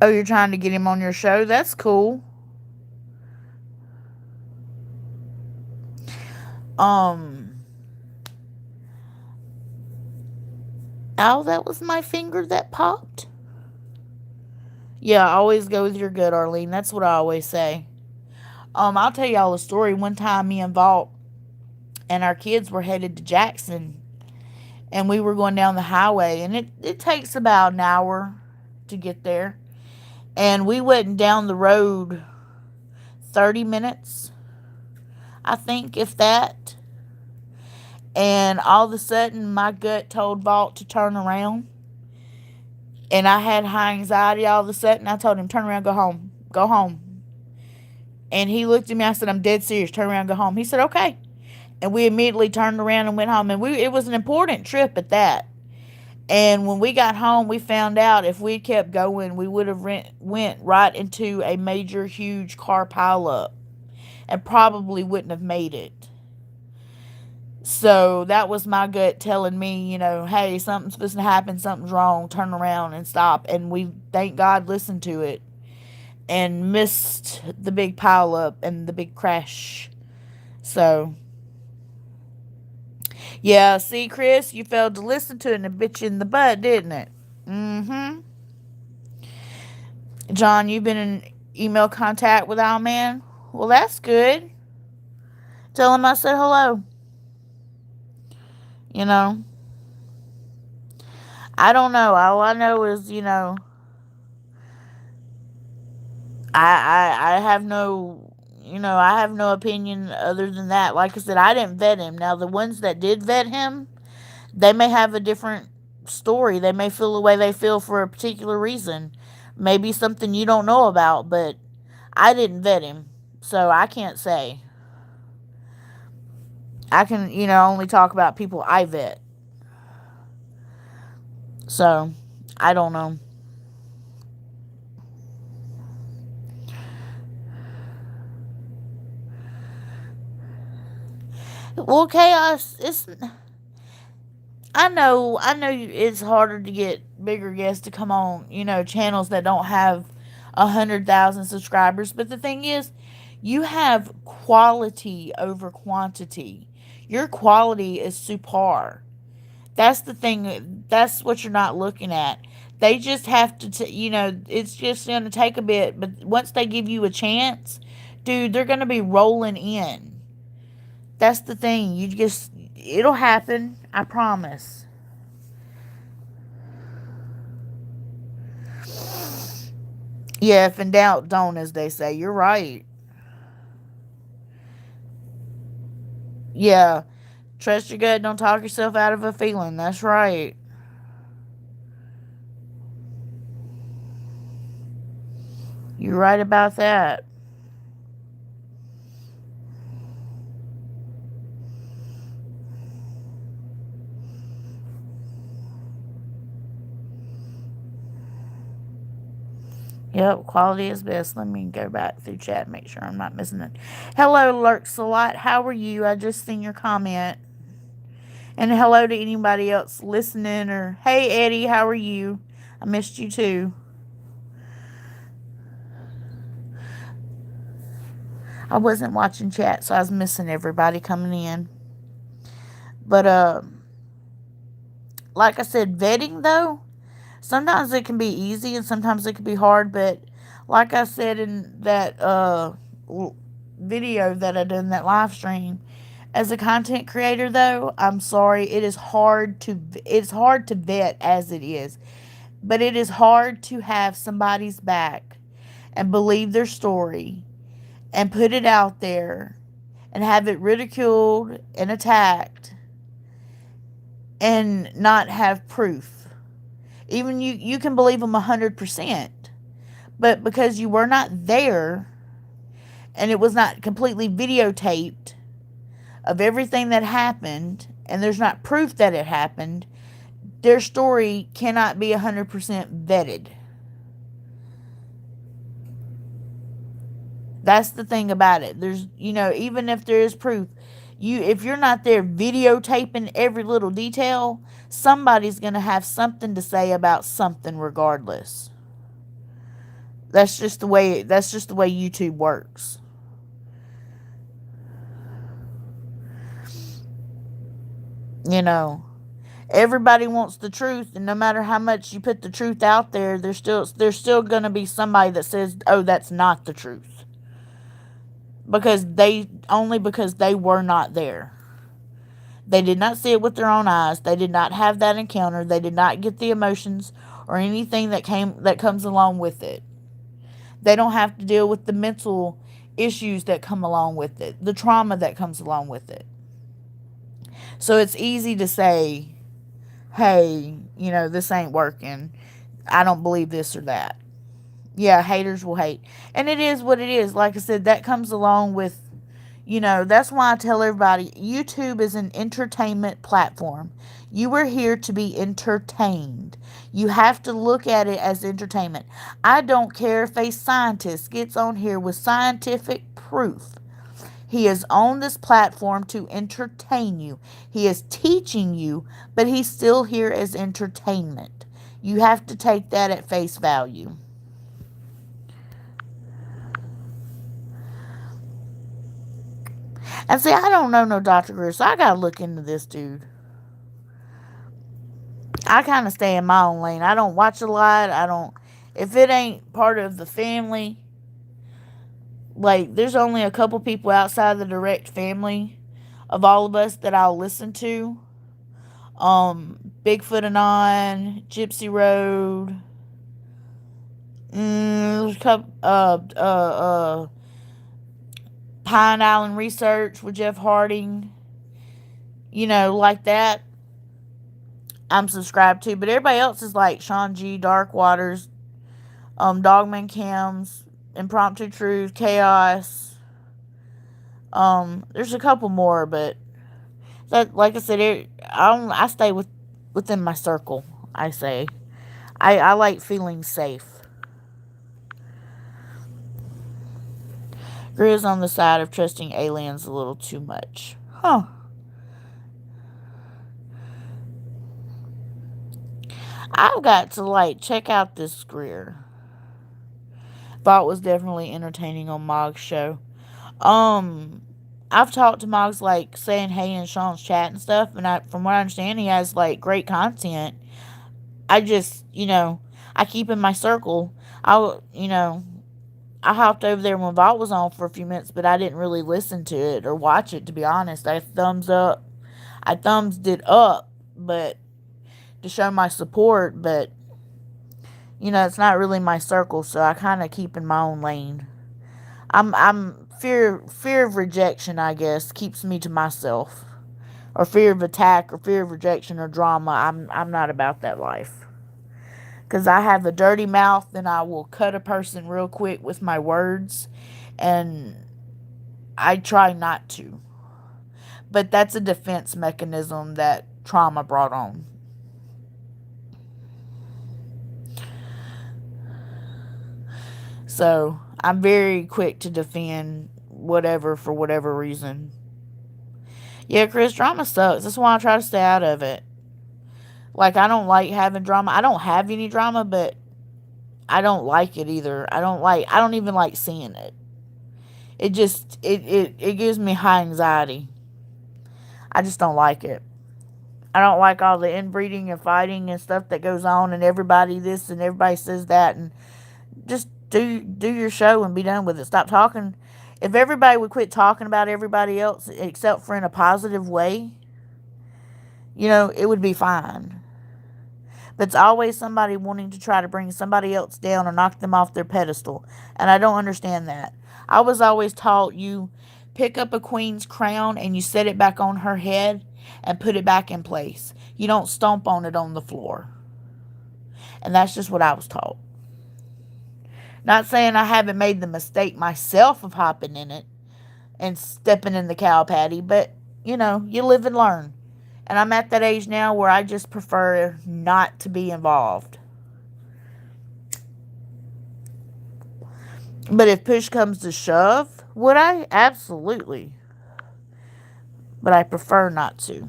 Oh, you're trying to get him on your show? That's cool. Um. Ow, that was my finger that popped. Yeah, always go with your gut, Arlene. That's what I always say. I'll tell y'all a story. One time, me and Valt and our kids were headed to Jackson, and we were going down the highway, and it takes about an hour to get there. And we went down the road 30 minutes, I think, if that. And all of a sudden, my gut told Valt to turn around. And I had high anxiety all of a sudden. I told him, turn around, go home. Go home. And he looked at me. I said, I'm dead serious. Turn around, go home. He said, okay. And we immediately turned around and went home. And it was an important trip at that. And when we got home, we found out if we kept going, we would have went right into a major, huge car pileup and probably wouldn't have made it. So that was my gut telling me, hey, something's supposed to happen, something's wrong, turn around and stop. And we, thank God, listened to it and missed the big pileup and the big crash. So, yeah, see, Chris, you failed to listen to it and it bit you in the butt, didn't it? Mm-hmm. John, you've been in email contact with our man? Well, that's good. Tell him I said hello. You know, I don't know. All I know is, I have no, I have no opinion other than that. Like I said, I didn't vet him. Now, the ones that did vet him, they may have a different story. They may feel the way they feel for a particular reason. Maybe something you don't know about, but I didn't vet him. So I can't say. I can, only talk about people I vet. So, I don't know. Well, chaos, I know it's harder to get bigger guests to come on, channels that don't have 100,000 subscribers. But the thing is, you have quality over quantity. Your quality is subpar. That's the thing. That's what you're not looking at. They just have to, it's just going to take a bit. But once they give you a chance, dude, they're going to be rolling in. That's the thing. It'll happen. I promise. Yeah, if in doubt, don't, as they say. You're right. Yeah, trust your gut. Don't talk yourself out of a feeling. That's right. You're right about that. Yep, quality is best. Let me go back through chat and make sure I'm not missing it. Hello, Lurks a lot. How are you? I just seen your comment. And hello to anybody else listening. Or, hey, Eddie, how are you? I missed you too. I wasn't watching chat, so I was missing everybody coming in. But, like I said, vetting, though, sometimes it can be easy and sometimes it can be hard. But, like I said in that video that I did in that live stream, as a content creator, though, I'm sorry, it's hard to vet as it is, but it is hard to have somebody's back and believe their story and put it out there and have it ridiculed and attacked and not have proof. Even you can believe them 100%, but because you were not there and it was not completely videotaped of everything that happened, and there's not proof that it happened, their story cannot be 100% vetted. That's the thing about it. There's, even if there is proof, if you're not there videotaping every little detail, somebody's going to have something to say about something regardless. That's just the way YouTube works. Everybody wants the truth, and no matter how much you put the truth out there, there's still going to be somebody that says, "Oh, that's not the truth." Because they were not there. They did not see it with their own eyes. They did not have that encounter. They did not get the emotions or anything that comes along with it. They don't have to deal with the mental issues that come along with it, the trauma that comes along with it. So it's easy to say, "Hey, this ain't working. I don't believe this or that." Yeah, haters will hate. And it is what it is. Like I said, that comes along with, that's why I tell everybody YouTube is an entertainment platform. You are here to be entertained. You have to look at it as entertainment. I don't care if a scientist gets on here with scientific proof. He is on this platform to entertain you. He is teaching you, but he's still here as entertainment. You have to take that at face value. And see, I don't know no Dr. Greer, so I gotta look into this dude. I kind of stay in my own lane. I don't watch a lot. If it ain't part of the family, like, there's only a couple people outside the direct family of all of us that I'll listen to. Bigfoot Anon, Gypsy Road, there's a couple, Pine Island Research with Jeff Harding, like that. I'm subscribed to, but everybody else is like Sean G, Dark Waters, Dogman Cams, Impromptu Truth, Chaos. There's a couple more, but that, like I said, I stay within my circle. I say, I like feeling safe. Greer's on the side of trusting aliens a little too much, huh? I've got to check out this Greer. Thought was definitely entertaining on Mog's show. I've talked to Mog's saying hey in Sean's chat and stuff, and from what I understand, he has great content. I just, I keep in my circle. I hopped over there when Vault was on for a few minutes, but I didn't really listen to it or watch it, to be honest. I thumbs it up, but to show my support, but it's not really my circle, so I kind of keep in my own lane. I'm fear of rejection, I guess, keeps me to myself, or fear of attack, or fear of rejection, or drama. I'm not about that life, because I have a dirty mouth, and I will cut a person real quick with my words, and I try not to. But that's a defense mechanism that trauma brought on. So I'm very quick to defend whatever for whatever reason. Yeah, Chris, drama sucks. That's why I try to stay out of it. Like, I don't like having drama. I don't have any drama, but I don't like it either. I don't even like seeing it. It gives me high anxiety. I just don't like it. I don't like all the inbreeding and fighting and stuff that goes on, and everybody this and everybody says that, and just do your show and be done with it. Stop talking. If everybody would quit talking about everybody else except for in a positive way, it would be fine. But it's always somebody wanting to try to bring somebody else down or knock them off their pedestal. And I don't understand that. I was always taught you pick up a queen's crown and you set it back on her head and put it back in place. You don't stomp on it on the floor. And that's just what I was taught. Not saying I haven't made the mistake myself of hopping in it and stepping in the cow patty, but you live and learn. And I'm at that age now where I just prefer not to be involved. But if push comes to shove, would I? Absolutely. But I prefer not to.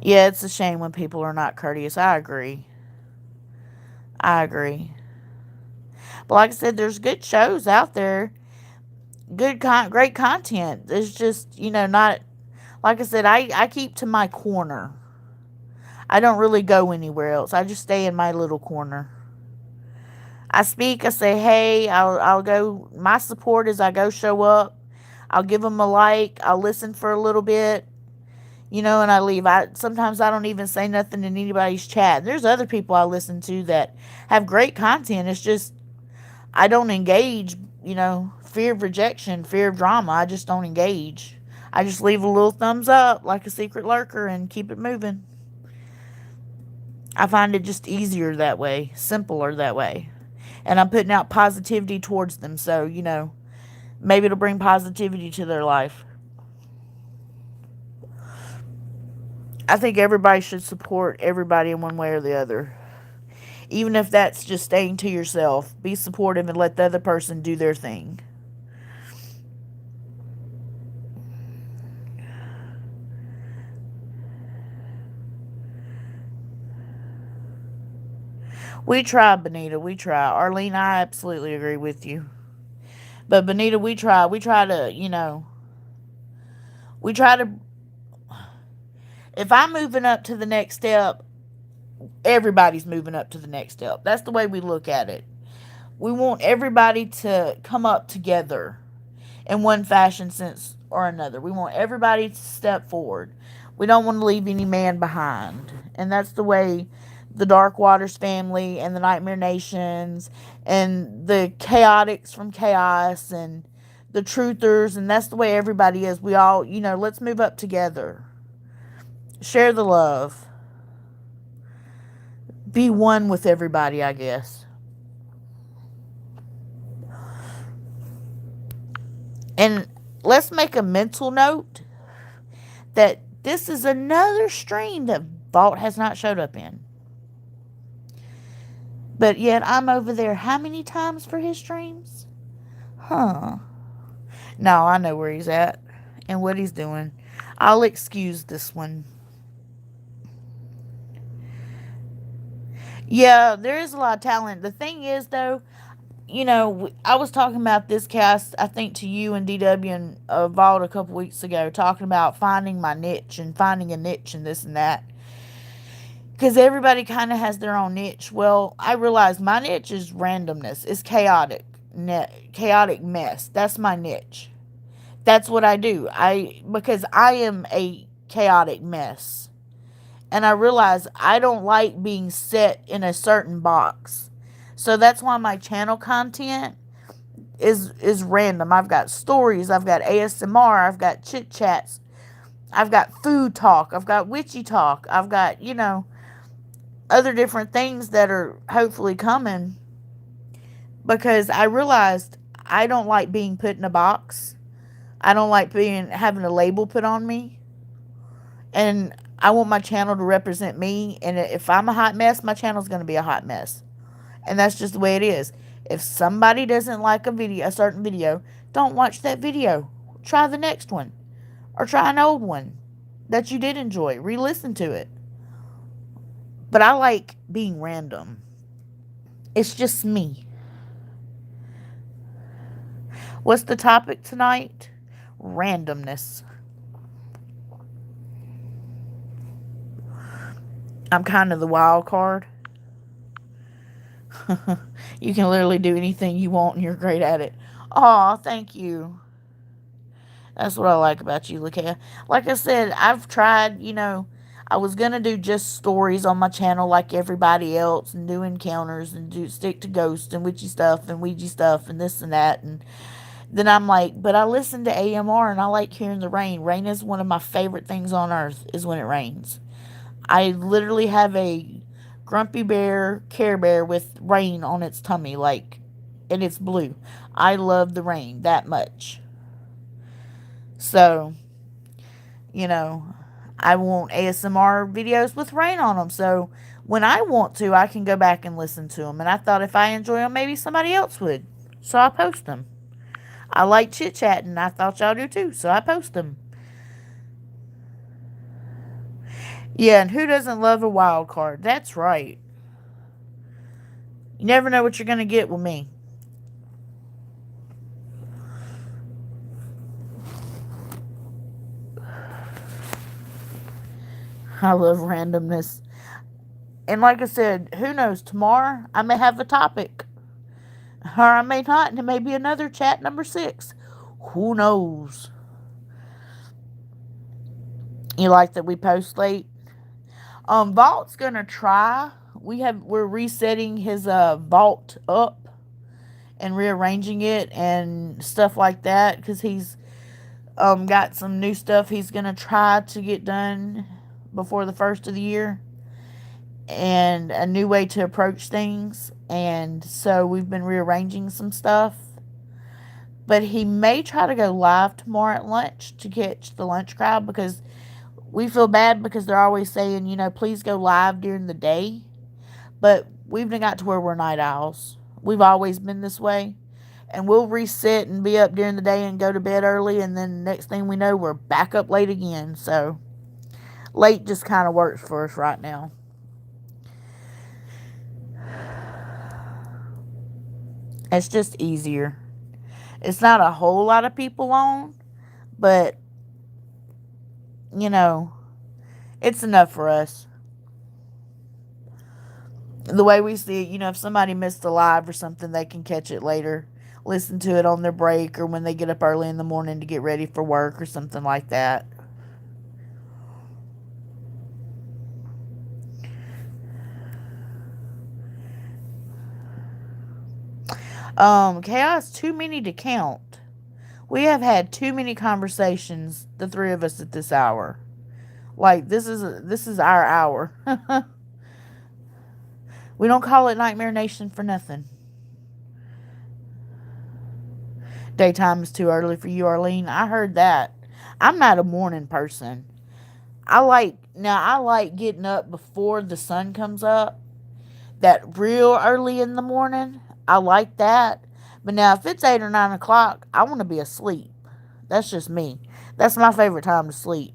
Yeah, it's a shame when people are not courteous. I agree. I agree. But like I said, there's good shows out there. Great content. It's just, not... Like I said, I keep to my corner. I don't really go anywhere else. I just stay in my little corner. I speak, I say, hey, I'll go... My support is I go show up. I'll give them a like. I'll listen for a little bit. And I leave. Sometimes I don't even say nothing in anybody's chat. There's other people I listen to that have great content. It's just, I don't engage, fear of rejection, fear of drama. I just don't engage. I just leave a little thumbs up like a secret lurker and keep it moving. I find it just easier that way, simpler that way. And I'm putting out positivity towards them. So, maybe it'll bring positivity to their life. I think everybody should support everybody in one way or the other. Even if that's just staying to yourself. Be supportive and let the other person do their thing. We try, Benita. We try. Arlene, I absolutely agree with you. But Benita, we try. We try to, we try to... If I'm moving up to the next step, everybody's moving up to the next step. That's the way we look at it. We want everybody to come up together in one fashion sense or another. We want everybody to step forward. We don't want to leave any man behind. And that's the way the Dark Waters family and the Nightmare Nations and the Chaotics from Chaos and the Truthers, and that's the way everybody is. We all, let's move up together. Share the love. Be one with everybody, I guess. And let's make a mental note that this is another stream that Vault has not showed up in. But yet I'm over there how many times for his streams? Huh. No, I know where he's at and what he's doing. I'll excuse this one. Yeah, there is a lot of talent. The thing is, though, I was talking about this cast, I think, to you and DW and Vault a couple weeks ago, talking about finding my niche and finding a niche and this and that. Because everybody kind of has their own niche. Well, I realized my niche is randomness. It's chaotic mess. That's my niche. That's what I do. Because I am a chaotic mess. And I realize I don't like being set in a certain box. So that's why my channel content is random. I've got stories, I've got ASMR, I've got chit chats, I've got food talk, I've got witchy talk, I've got, other different things that are hopefully coming. Because I realized I don't like being put in a box. I don't like having a label put on me. And I want my channel to represent me. And if I'm a hot mess, my channel's going to be a hot mess. And that's just the way it is. If somebody doesn't like a certain video, don't watch that video. Try the next one. Or try an old one that you did enjoy. Re-listen to it. But I like being random. It's just me. What's the topic tonight? Randomness. I'm kind of the wild card. You can literally do anything you want and you're great at it. Aw, thank you. That's what I like about you, Lakaya. Like I said, I've tried, I was going to do just stories on my channel like everybody else and do encounters and stick to ghosts and witchy stuff and Ouija stuff and this and that. And then I'm like, but I listen to AMR and I like hearing the rain. Rain is one of my favorite things on earth is when it rains. I literally have a grumpy bear, Care Bear with rain on its tummy, and it's blue. I love the rain that much. So, you know, I want ASMR videos with rain on them. So, when I want to, I can go back and listen to them. And I thought if I enjoy them, maybe somebody else would. So, I post them. I like chit chatting. I thought y'all do too. So, I post them. Yeah, and who doesn't love a wild card? That's right. You never know what you're going to get with me. I love randomness. And like I said, who knows? Tomorrow I may have a topic. Or I may not, and it may be another chat number 6. Who knows? You like that we post late? Vault's gonna try. We're resetting his vault up and rearranging it and stuff like that because he's got some new stuff he's gonna try to get done before the first of the year and a new way to approach things. And so we've been rearranging some stuff. But he may try to go live tomorrow at lunch to catch the lunch crowd because we feel bad because they're always saying, please go live during the day. But we've got to where we're night owls. We've always been this way. And we'll reset and be up during the day and go to bed early. And then next thing we know, we're back up late again. So late just kind of works for us right now. It's just easier. It's not a whole lot of people on, but, it's enough for us. The way we see it, if somebody missed a live or something, they can catch it later. Listen to it on their break or when they get up early in the morning to get ready for work or something like that. Chaos, too many to count. We have had too many conversations, the three of us at this hour. Like this is our hour. We don't call it Nightmare Nation for nothing. Daytime is too early for you, Arlene. I heard that. I'm not a morning person. I like getting up before the sun comes up. That real early in the morning. I like that. But now if it's 8 or 9 o'clock, I want to be asleep. That's just me. That's my favorite time to sleep.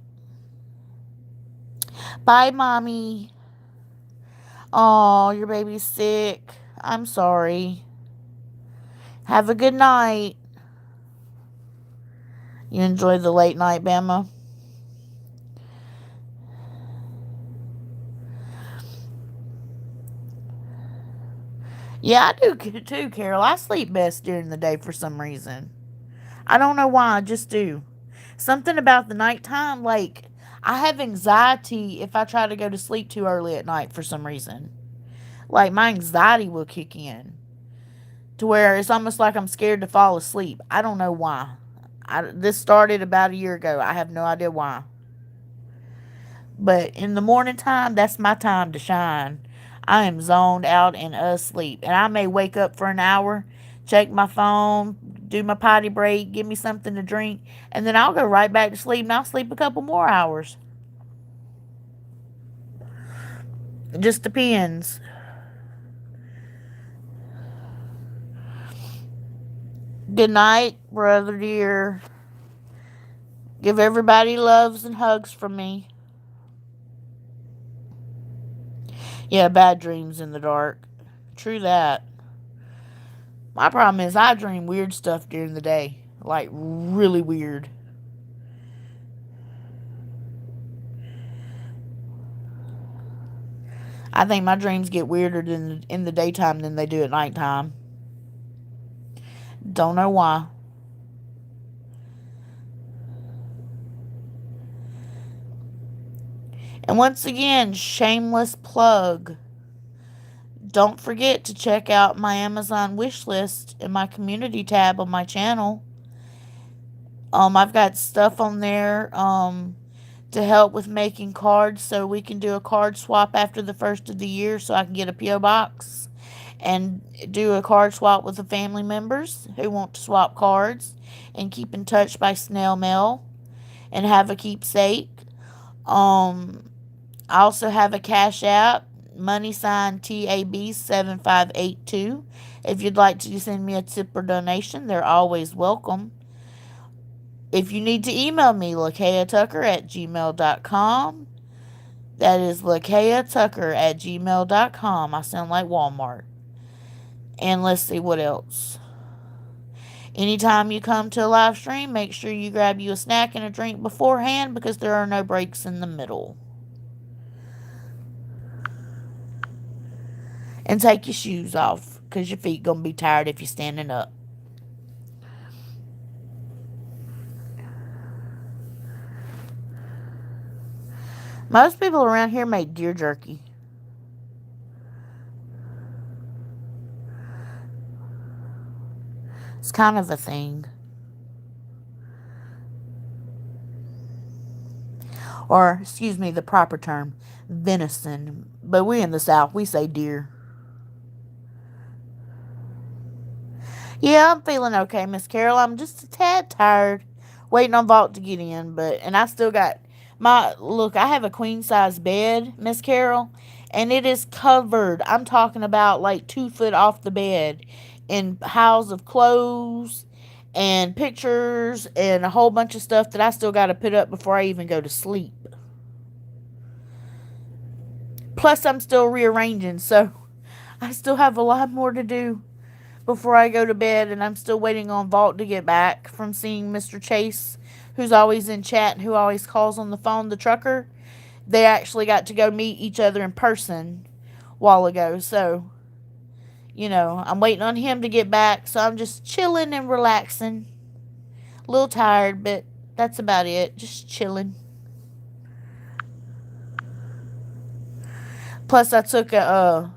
Bye, Mommy. Oh, your baby's sick. I'm sorry. Have a good night. You enjoy the late night, Bama? Yeah, I do too, Carol. I sleep best during the day for some reason. I don't know why, I just do. Something about the nighttime, I have anxiety if I try to go to sleep too early at night for some reason. Like, my anxiety will kick in to where it's almost like I'm scared to fall asleep. I don't know why. This started about a year ago. I have no idea why. But in the morning time, that's my time to shine. I am zoned out and asleep. And I may wake up for an hour, check my phone, do my potty break, give me something to drink, and then I'll go right back to sleep and I'll sleep a couple more hours. It just depends. Good night, brother dear. Give everybody loves and hugs from me. Yeah, bad dreams in the dark. True that. My problem is I dream weird stuff during the day. Like, really weird. I think my dreams get weirder in the daytime than they do at nighttime. Don't know why. And once again, shameless plug. Don't forget to check out my Amazon wish list in my community tab on my channel. I've got stuff on there to help with making cards so we can do a card swap after the first of the year so I can get a P.O. box and do a card swap with the family members who want to swap cards and keep in touch by snail mail and have a keepsake. I also have a Cash App, money sign TAB7582. If you'd like to send me a tip or donation, they're always welcome. If you need to email me, lakayatucker@gmail.com. That is lakayatucker@gmail.com. I sound like Walmart. And let's see what else. Anytime you come to a live stream, make sure you grab you a snack and a drink beforehand because there are no breaks in the middle. And take your shoes off because your feet going to be tired if you're standing up. Most people around here make deer jerky. It's kind of a thing. Or, excuse me, the proper term, venison. But we in the South, we say deer. Yeah, I'm feeling okay, Miss Carol. I'm just a tad tired, waiting on Vault to get in. And I still got look, I have a queen size bed, Miss Carol, and it is covered. I'm talking about like 2 foot off the bed in piles of clothes and pictures and a whole bunch of stuff that I still got to put up before I even go to sleep. Plus, I'm still rearranging, so I still have a lot more to do before I go to bed, and I'm still waiting on Vault to get back from seeing Mr. Chase, who's always in chat and who always calls on the phone, the trucker. They actually got to go meet each other in person a while ago, so, I'm waiting on him to get back, so I'm just chilling and relaxing. A little tired, but that's about it. Just chilling. Plus, I took a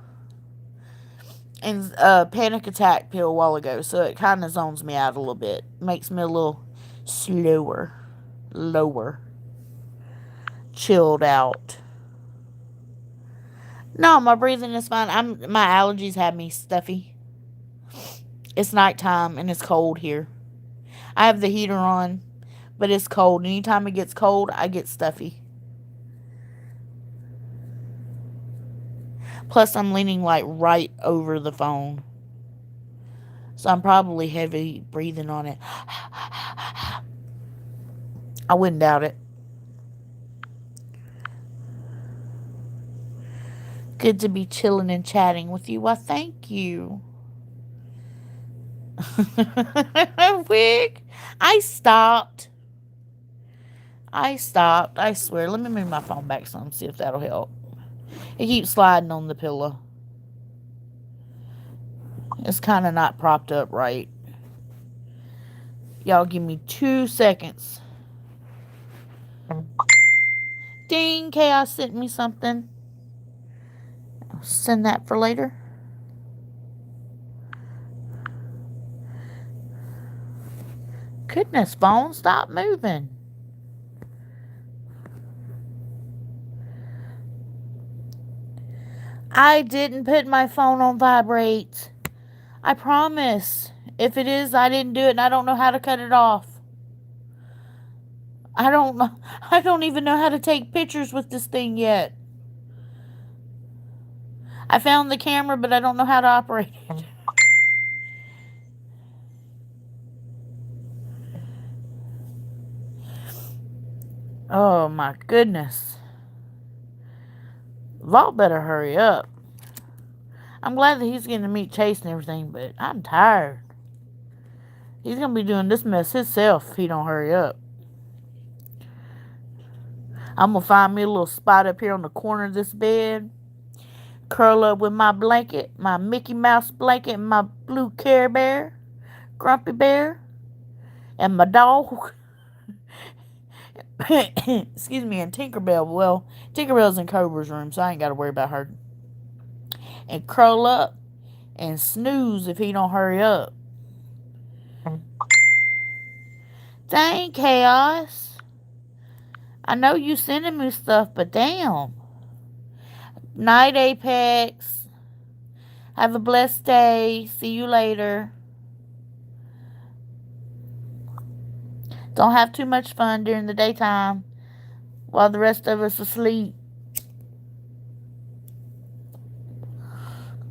panic attack pill a while ago, so it kind of zones me out a little bit. Makes me a little slower, lower, chilled out. No, my breathing is fine. My allergies have me stuffy. It's nighttime and it's cold here. I have the heater on, but it's cold. Anytime it gets cold, I get stuffy. Plus, I'm leaning like right over the phone. So I'm probably heavy breathing on it. I wouldn't doubt it. Good to be chilling and chatting with you. Well, thank you. Wig. I stopped. I swear. Let me move my phone back some, see if that'll help. It keeps sliding on the pillow. It's kind of not propped up right. Y'all give me 2 seconds. Ding, Chaos sent me something. I'll send that for later. Goodness, phone, stop moving. I didn't put my phone on vibrate. I promise. If it is, I didn't do it and I don't know how to cut it off. I don't even know how to take pictures with this thing yet. I found the camera, but I don't know how to operate it. Oh my goodness. Vault better hurry up. I'm glad that he's getting to meet Chase and everything, but I'm tired. He's gonna be doing this mess himself if he don't hurry up. I'm gonna find me a little spot up here on the corner of this bed, curl up with my blanket, my Mickey Mouse blanket, and my blue Care Bear, Grumpy Bear, and my dog. Excuse me, and Tinkerbell. Well, Tinkerbell's in Cobra's room, so I ain't got to worry about her. And curl up and snooze if he don't hurry up. Dang, Chaos. I know you sending me stuff, but damn. Night, Apex. Have a blessed day. See you later. Don't have too much fun during the daytime while the rest of us asleep.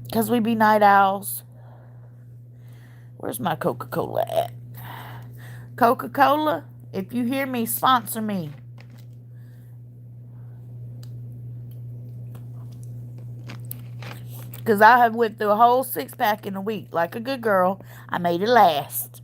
Because we be night owls. Where's my Coca-Cola at? Coca-Cola, if you hear me, sponsor me. Because I have went through a whole 6-pack in a week. Like a good girl, I made it last.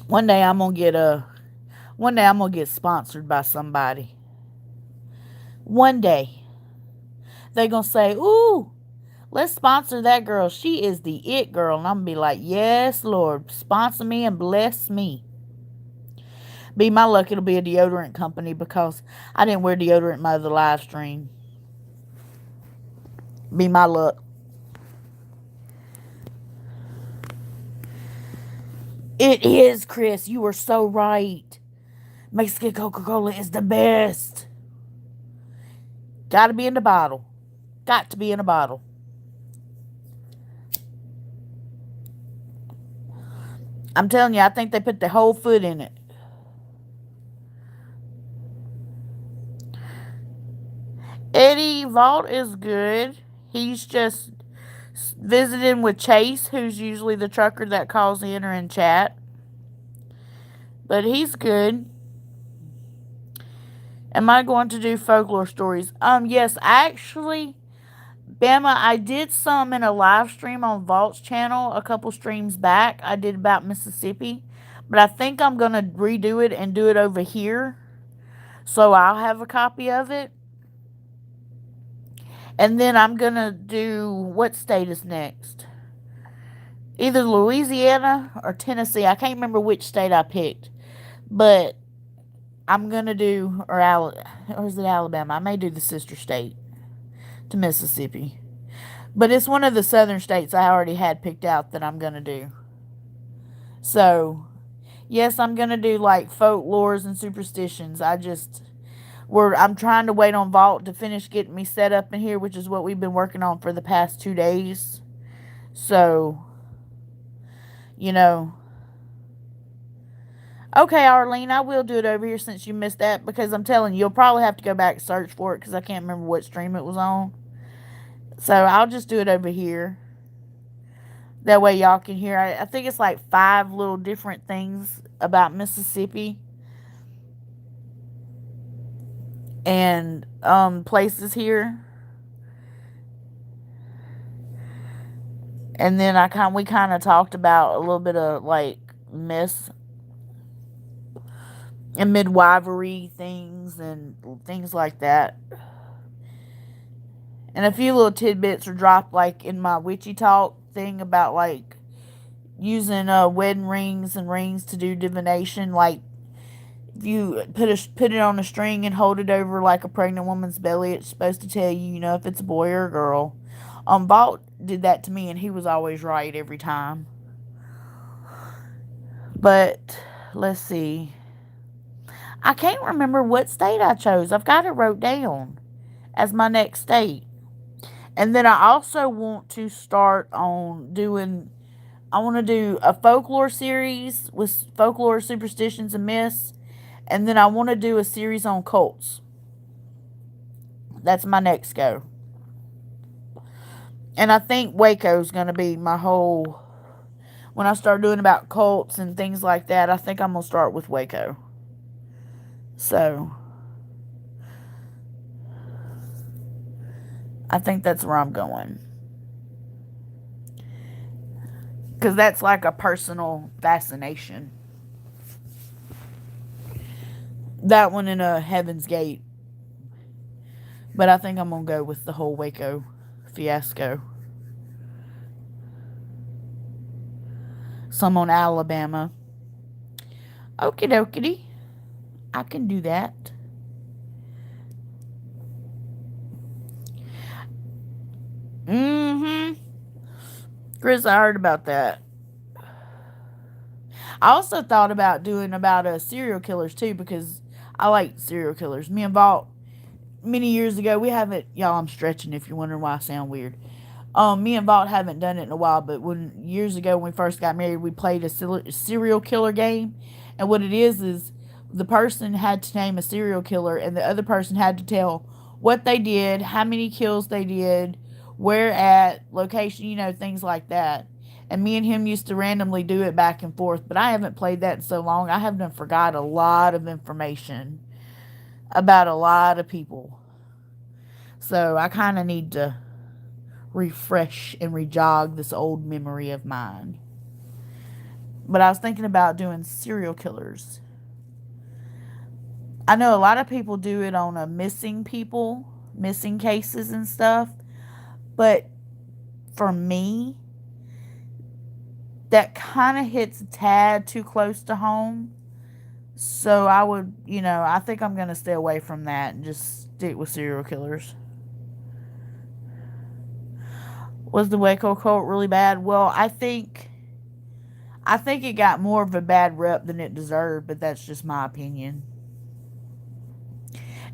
One day I'm gonna get sponsored by somebody. One day they're gonna say, "Ooh, let's sponsor that girl. She is the it girl." And I'm gonna be like, "Yes, Lord, sponsor me and bless me." Be my luck, it'll be a deodorant company because I didn't wear deodorant in my other live stream. Be my luck. It is, Chris. You are so right. Mexican Coca-Cola is the best. Gotta be in the bottle. Got to be in a bottle. I'm telling you, I think they put the whole foot in it. Eddie Vault is good. He's just visiting with Chase, who's usually the trucker that calls in or in chat. But he's good. Am I going to do folklore stories? Yes, actually, Bama, I did some in a live stream on Vault's channel a couple streams back. I did about Mississippi. But I think I'm going to redo it and do it over here. So I'll have a copy of it. And then I'm going to do, what state is next? Either Louisiana or Tennessee. I can't remember which state I picked. But I'm going to do, or is it Alabama? I may do the sister state to Mississippi. But it's one of the southern states I already had picked out that I'm going to do. So, yes, I'm going to do like folklores and superstitions. I'm trying to wait on Vault to finish getting me set up in here, which is what we've been working on for the past 2 days. So, Okay, Arlene, I will do it over here since you missed that, because I'm telling you, you'll probably have to go back and search for it because I can't remember what stream it was on. So I'll just do it over here. That way y'all can hear. I think it's like 5 little different things about Mississippi. And places here. And then we kind of talked about a little bit of like myths and midwifery things and things like that. And a few little tidbits are dropped like in my witchy talk thing about like using wedding rings and rings to do divination. Like if you put it on a string and hold it over like a pregnant woman's belly, it's supposed to tell you, if it's a boy or a girl. Vault did that to me and he was always right every time. But let's see. I can't remember what state I chose. I've got it wrote down as my next state. And then I also want to start on I want to do a folklore series with folklore, superstitions, and myths. And then I want to do a series on cults. That's my next go. And I think Waco's going to be my whole. When I start doing about cults and things like that, I think I'm going to start with Waco. So, I think that's where I'm going. Because that's like a personal fascination. That one in a Heaven's Gate. But I think I'm going to go with the whole Waco fiasco. Some on Alabama. Okie dokie. I can do that. Mm-hmm. Chris, I heard about that. I also thought about doing about serial killers too, because I like serial killers. Me and Vaught, many years ago, we haven't, y'all, I'm stretching if you're wondering why I sound weird. Me and Vaught haven't done it in a while, but years ago when we first got married, we played a serial killer game. And what it is the person had to name a serial killer, and the other person had to tell what they did, how many kills they did, where at, location, things like that. And me and him used to randomly do it back and forth, but I haven't played that in so long. I have done forgot a lot of information about a lot of people. So I kind of need to refresh and rejog this old memory of mine. But I was thinking about doing serial killers. I know a lot of people do it on missing people, missing cases and stuff. But for me, that kind of hits a tad too close to home. So I would, I think I'm going to stay away from that and just stick with serial killers. Was the Waco cult really bad? Well, I think it got more of a bad rep than it deserved, but that's just my opinion.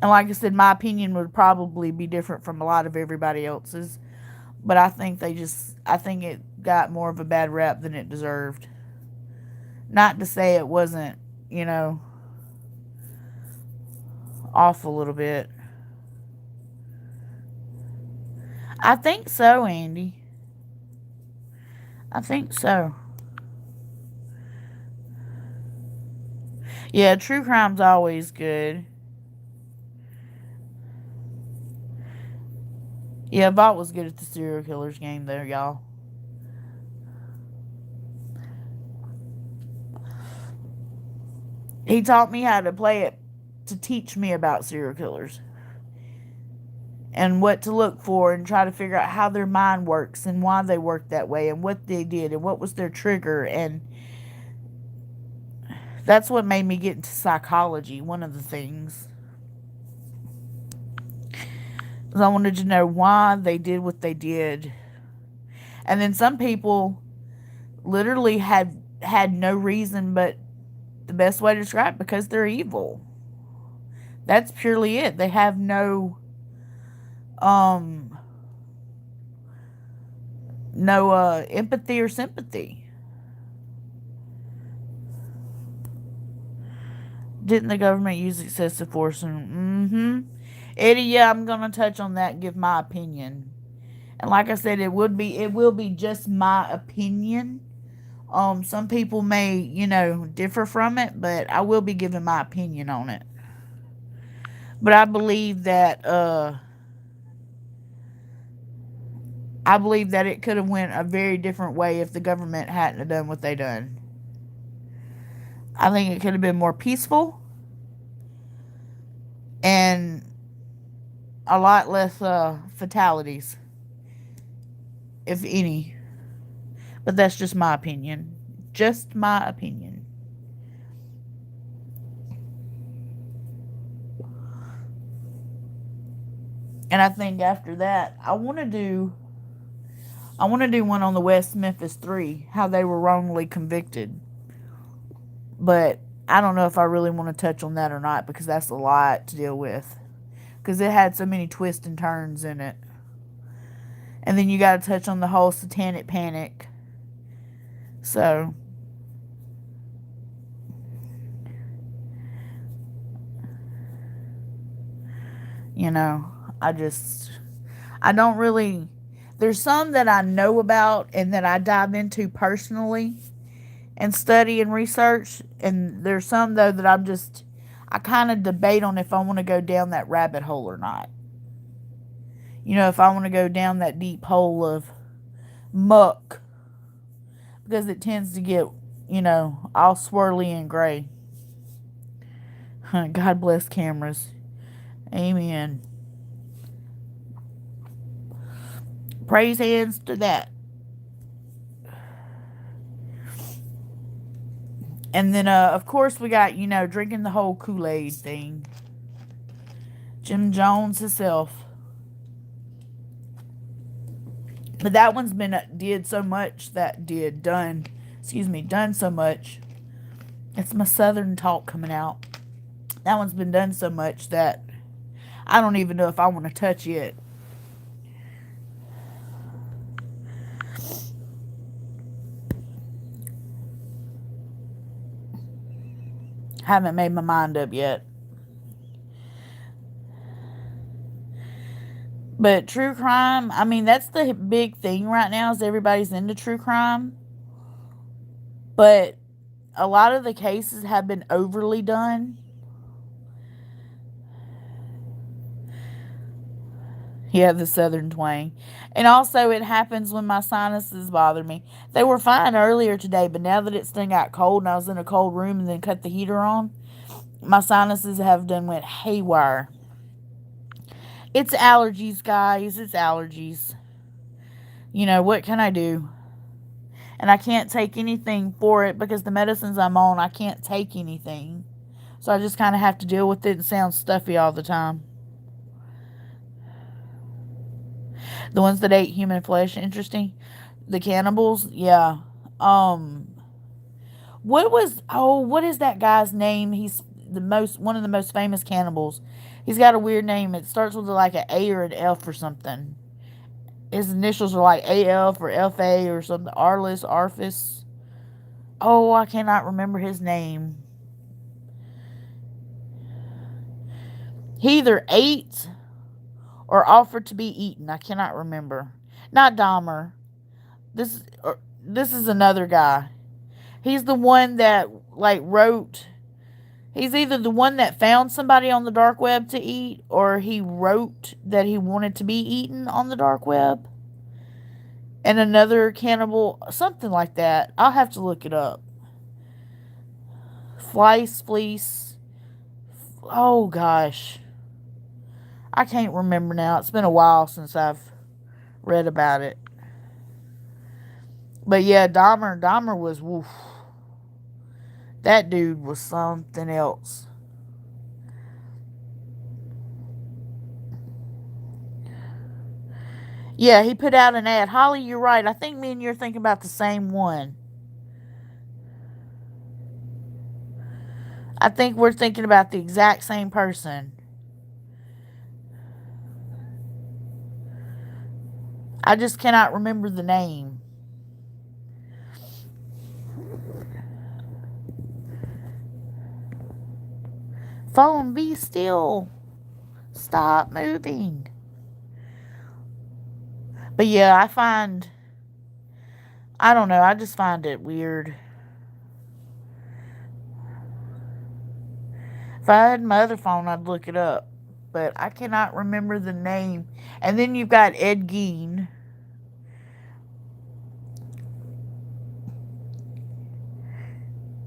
And like I said, my opinion would probably be different from a lot of everybody else's. But I think it got more of a bad rep than it deserved. Not to say it wasn't, off a little bit. I think so, Andy. I think so. Yeah, true crime's always good. Yeah, Vaught was good at the serial killers game there, y'all. He taught me how to play it to teach me about serial killers. And what to look for and try to figure out how their mind works and why they work that way and what they did and what was their trigger. And that's what made me get into psychology, one of the things. I wanted to know why they did what they did. And then some people literally had no reason, but the best way to describe it, because they're evil. That's purely it. They have no empathy or sympathy. Didn't the government use excessive force? Eddie, yeah, I'm gonna touch on that and give my opinion. And like I said, it will be just my opinion. Some people may, differ from it, but I will be giving my opinion on it. But I believe that it could have went a very different way if the government hadn't have done what they done. I think it could have been more peaceful and a lot less fatalities, if any. But that's just my opinion. Just my opinion. And I think after that, I want to do one on the West Memphis 3, how they were wrongly convicted. But I don't know if I really want to touch on that or not, because that's a lot to deal with. Because it had so many twists and turns in it. And then you got to touch on the whole satanic panic. So, I just, I don't really, there's some that I know about and that I dive into personally and study and research. And there's some, though, that I kind of debate on if I want to go down that rabbit hole or not. You know, if I want to go down that deep hole of muck, because it tends to get, all swirly and gray. God bless cameras. Amen. Praise hands to that. And then, of course, we got, drinking the whole Kool-Aid thing. Jim Jones himself. But that one's been done so much. It's my southern talk coming out. That one's been done so much that I don't even know if I want to touch it. Haven't made my mind up yet. But true crime, I mean, that's the big thing right now is everybody's into true crime. But a lot of the cases have been overly done. Yeah, the southern twang. And also, it happens when my sinuses bother me. They were fine earlier today, but now that it's done got cold and I was in a cold room and then cut the heater on, my sinuses have done went haywire. It's allergies, guys. It's allergies. What can I do? And I can't take anything for it because the medicines I'm on, I can't take anything. So I just kind of have to deal with it and sound stuffy all the time. The ones that ate human flesh, interesting. The cannibals, yeah. What is that guy's name? He's one of the most famous cannibals. He's got a weird name. It starts with like an A or an F or something. His initials are like AF or FA or something. Arfis. Oh, I cannot remember his name. He either ate or offered to be eaten. I cannot remember. Not Dahmer. This is another guy. He's the one that wrote. He's either the one that found somebody on the dark web to eat, or he wrote that he wanted to be eaten on the dark web. And another cannibal, something like that. I'll have to look it up. Fleece. Oh gosh. I can't remember now. It's been a while since I've read about it. But yeah, Dahmer was woof. That dude was something else. Yeah, he put out an ad. Holly, you're right. I think me and you're thinking about the same one. I think we're thinking about the exact same person. I just cannot remember the name. Phone, be still. Stop moving. But yeah, I don't know, I just find it weird. If I had my other phone, I'd look it up. But I cannot remember the name. And then you've got Ed Gein.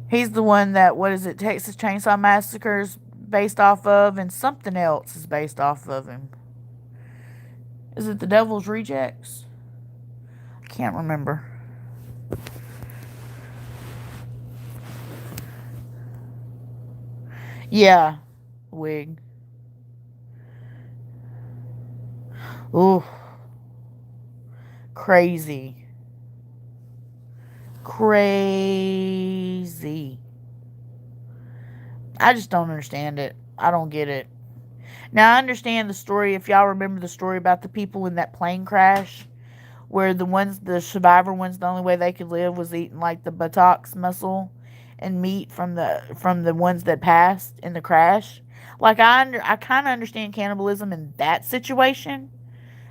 He's the one that, Texas Chainsaw Massacre is based off of, and something else is based off of him. Is it The Devil's Rejects? I can't remember. Yeah, wig. Ooh. Crazy. I just don't understand it. I don't get it. Now, I understand the story. If y'all remember the story about the people in that plane crash, where the survivor ones, the only way they could live was eating like the buttocks muscle and meat from the ones that passed in the crash. Like, I kind of understand cannibalism in that situation.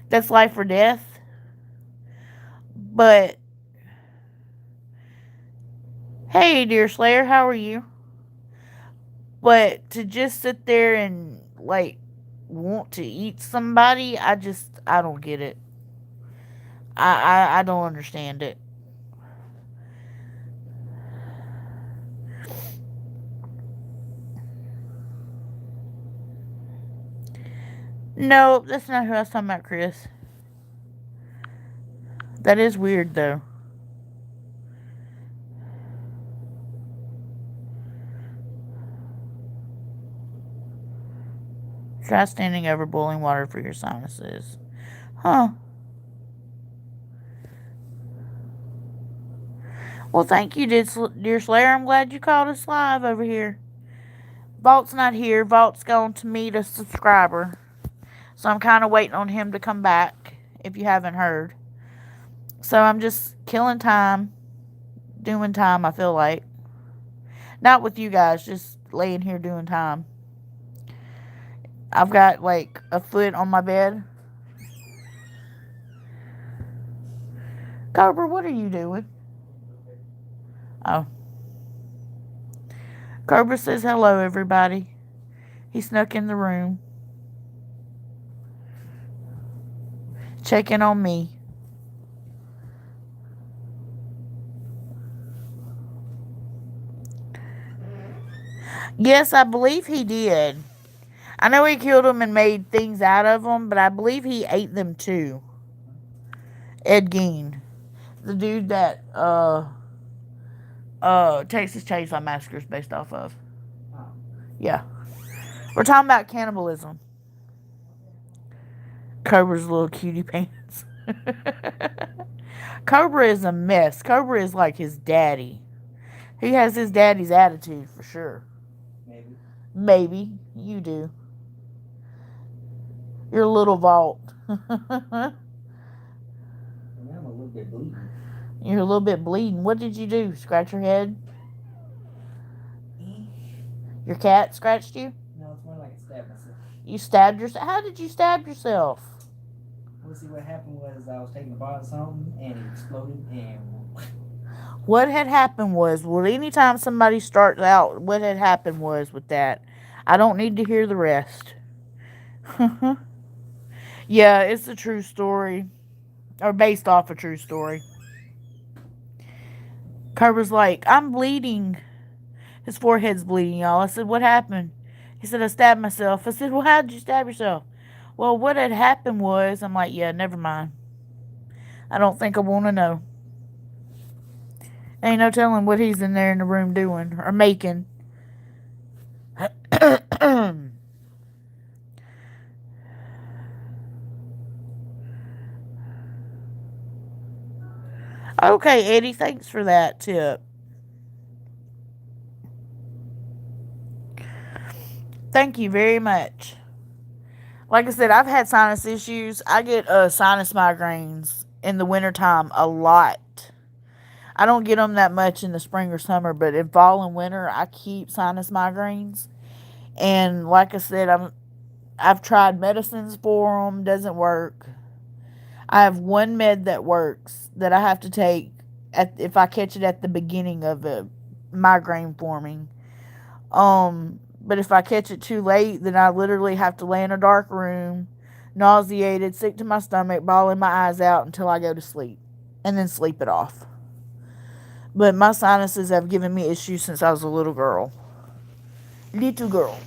That's life or death. But, hey, dear Slayer, how are you? But to just sit there and, like, want to eat somebody, I don't get it. I don't understand it. No, that's not who I was talking about, Chris. That is weird, though. Try standing over boiling water for your sinuses. Huh. Well, thank you, dear Slayer. I'm glad you called us live over here. Vault's not here. Vault's gone to meet a subscriber. So I'm kind of waiting on him to come back, if you haven't heard. So I'm just killing time, doing time, I feel like. Not with you guys, just laying here doing time. I've got like a foot on my bed. Cobra, what are you doing? Oh. Cobra says hello, everybody. He snuck in the room. Checking on me. Yes, I believe he did. I know he killed them and made things out of them, but I believe he ate them too. Ed Gein. The dude that Texas Chainsaw Massacre is based off of. Yeah. We're talking about cannibalism. Cobra's little cutie pants. Cobra is a mess. Cobra is like his daddy. He has his daddy's attitude for sure. Maybe. Maybe. You do. Your little vault. I'm a little bit bleeding. You're a little bit bleeding. What did you do? Scratch your head? Your cat scratched you? No, it's more like I stabbed myself. You stabbed yourself? How did you stab yourself? Well, see, what happened was I was taking a bite of something and it exploded and... What had happened was, well, anytime somebody starts out, what had happened was with that. I don't need to hear the rest. Yeah, it's a true story. Or based off a true story. Cobra's like, I'm bleeding. His forehead's bleeding, y'all. I said, what happened? He said, I stabbed myself. I said, well, how did you stab yourself? Well, what had happened was, I'm like, yeah, never mind. I don't think I want to know. Ain't no telling what he's in there in the room doing or making. Okay, Eddie, thanks for that tip. Thank you very much. Like I said, I've had sinus issues. I get sinus migraines in the wintertime a lot. I don't get them that much in the spring or summer, but in fall and winter, I keep sinus migraines. And like I said, I've tried medicines for them, doesn't work. I have one med that works that I have to take if I catch it at the beginning of a migraine forming. But if I catch it too late, then I literally have to lay in a dark room, nauseated, sick to my stomach, bawling my eyes out until I go to sleep, and then sleep it off. But my sinuses have given me issues since I was a little girl. Little girl.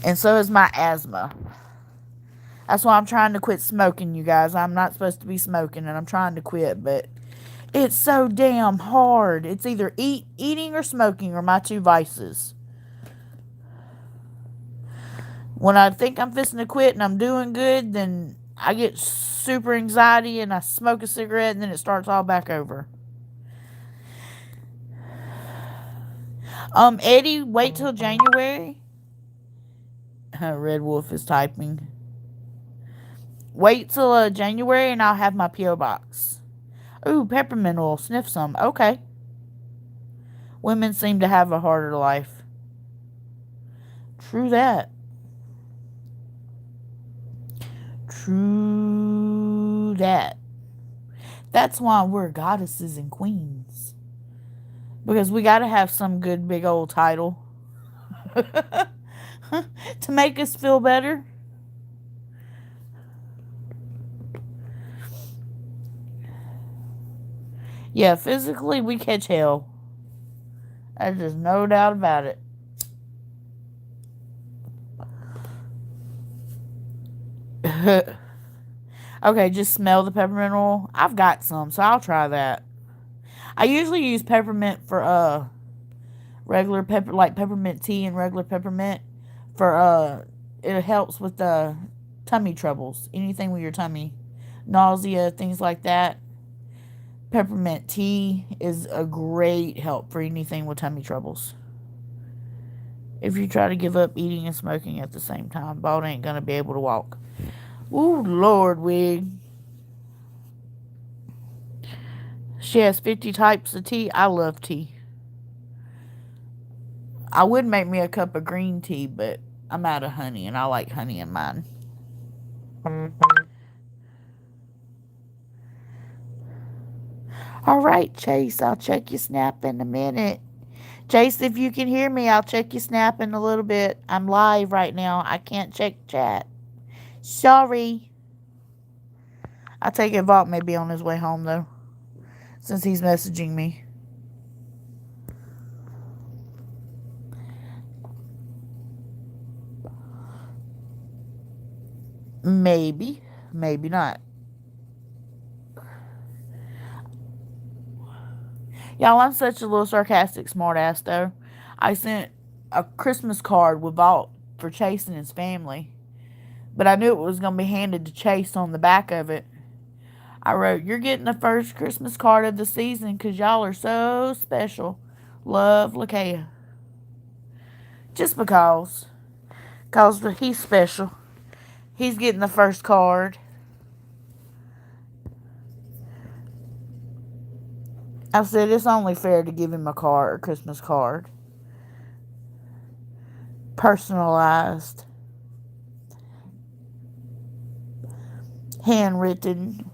And so is my asthma. That's why I'm trying to quit smoking, you guys. I'm not supposed to be smoking, and I'm trying to quit, but it's so damn hard. It's either eating or smoking are my two vices. When I think I'm fixing to quit and I'm doing good, then I get super anxiety and I smoke a cigarette and then it starts all back over. Eddie, wait till January. Red Wolf is typing. Wait till January and I'll have my P.O. box. Ooh, peppermint oil. Sniff some. Okay. Women seem to have a harder life. True that. True that. That's why we're goddesses and queens. Because we gotta have some good big old title to make us feel better. Yeah, physically we catch hell. There's just no doubt about it. Okay, just smell the peppermint oil. I've got some, so I'll try that. I usually use peppermint for regular pepper, like peppermint tea and regular peppermint for it helps with the tummy troubles, anything with your tummy, nausea, things like that. Peppermint tea is a great help for anything with tummy troubles. If you try to give up eating and smoking at the same time, Bald ain't gonna be able to walk. Ooh, Lord, wig. She has 50 types of tea. I love tea. I would make me a cup of green tea, but I'm out of honey, and I like honey in mine. All right, Chase, I'll check your snap in a minute. Chase, if you can hear me, I'll check your snap in a little bit. I'm live right now. I can't check chat. Sorry. I take it Vault may be on his way home, though, since he's messaging me. Maybe. Maybe not. Y'all, I'm such a little sarcastic smartass, though. I sent a Christmas card with Vault for Chase and his family, but I knew it was going to be handed to Chase on the back of it. I wrote, "You're getting the first Christmas card of the season because y'all are so special. Love, Lakaya." Just because. Because he's special. He's getting the first card. I said it's only fair to give him a card, a Christmas card. Personalized. Handwritten.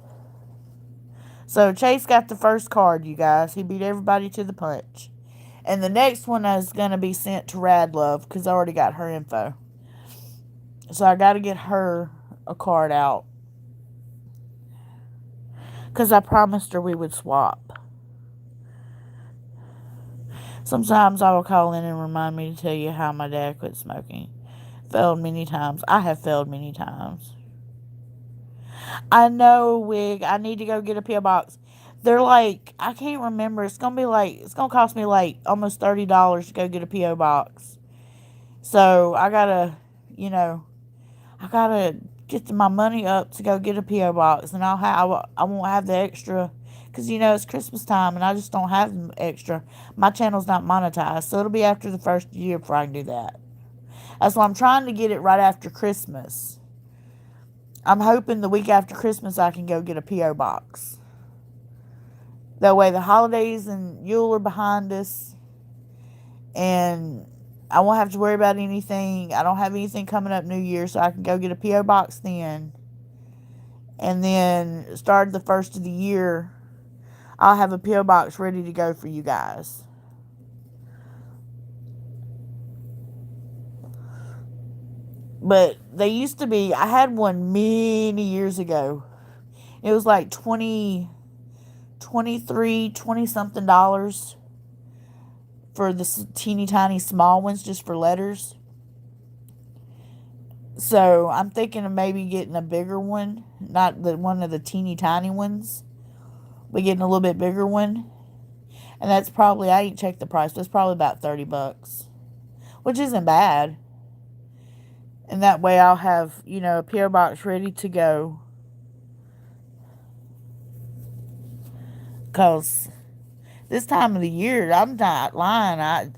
So Chase got the first card, you guys. He beat everybody to the punch. And the next one is going to be sent to Radlove because I already got her info. So I got to get her a card out. Because I promised her we would swap. Sometimes I will call in and remind me to tell you how my dad quit smoking. Failed many times. I have failed many times. I know, Wig. I need to go get a P.O. box. They're like, I can't remember. It's gonna cost me like almost $30 to go get a P.O. box. So I gotta, you know, I gotta get my money up to go get a P.O. box, and I won't have the extra, because it's Christmas time, and I just don't have extra. My channel's not monetized, so it'll be after the first year before I can do that. That's why I'm trying to get it right after Christmas. I'm hoping the week after Christmas I can go get a P.O. box. That way the holidays and Yule are behind us, and I won't have to worry about anything. I don't have anything coming up New Year, so I can go get a P.O. box then. And then start the first of the year, I'll have a P.O. box ready to go for you guys. But they used to be, I had one many years ago. It was like 20 something dollars for the teeny tiny small ones just for letters. So I'm thinking of maybe getting a bigger one, not the one of the teeny tiny ones, but getting a little bit bigger one. And that's probably, I ain't checked the price, but it's probably about $30, which isn't bad. And that way I'll have, a P.O. box ready to go. Because this time of the year, I'm not lying.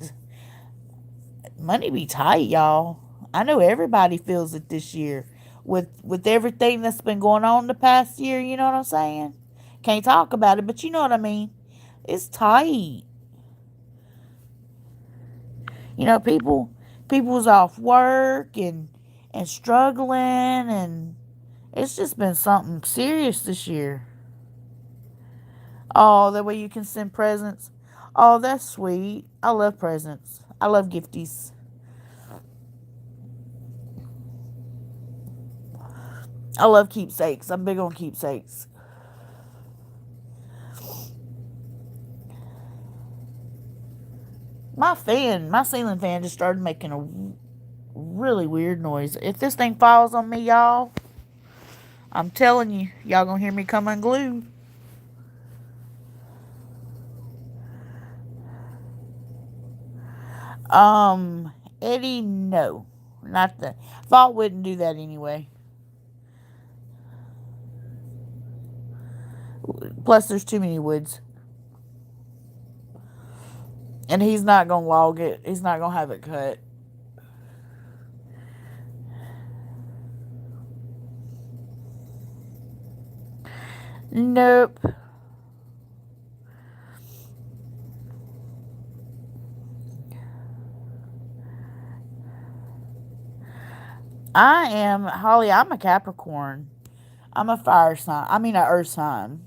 Money be tight, y'all. I know everybody feels it this year. With everything that's been going on the past year, you know what I'm saying? Can't talk about it, but you know what I mean. It's tight. People People was off work and struggling, and it's just been something serious this year. Oh, that way you can send presents. Oh, that's sweet. I love presents. I love gifties. I love keepsakes. I'm big on keepsakes. My ceiling fan just started making a really weird noise. If this thing falls on me, y'all, I'm telling you, y'all gonna hear me come unglued. Eddie, no. Not the Vault wouldn't do that anyway. Plus, there's too many woods. And he's not gonna log it. He's not gonna have it cut. Nope. I am Holly. I'm a Capricorn. I'm a fire sign. I mean, a earth sign.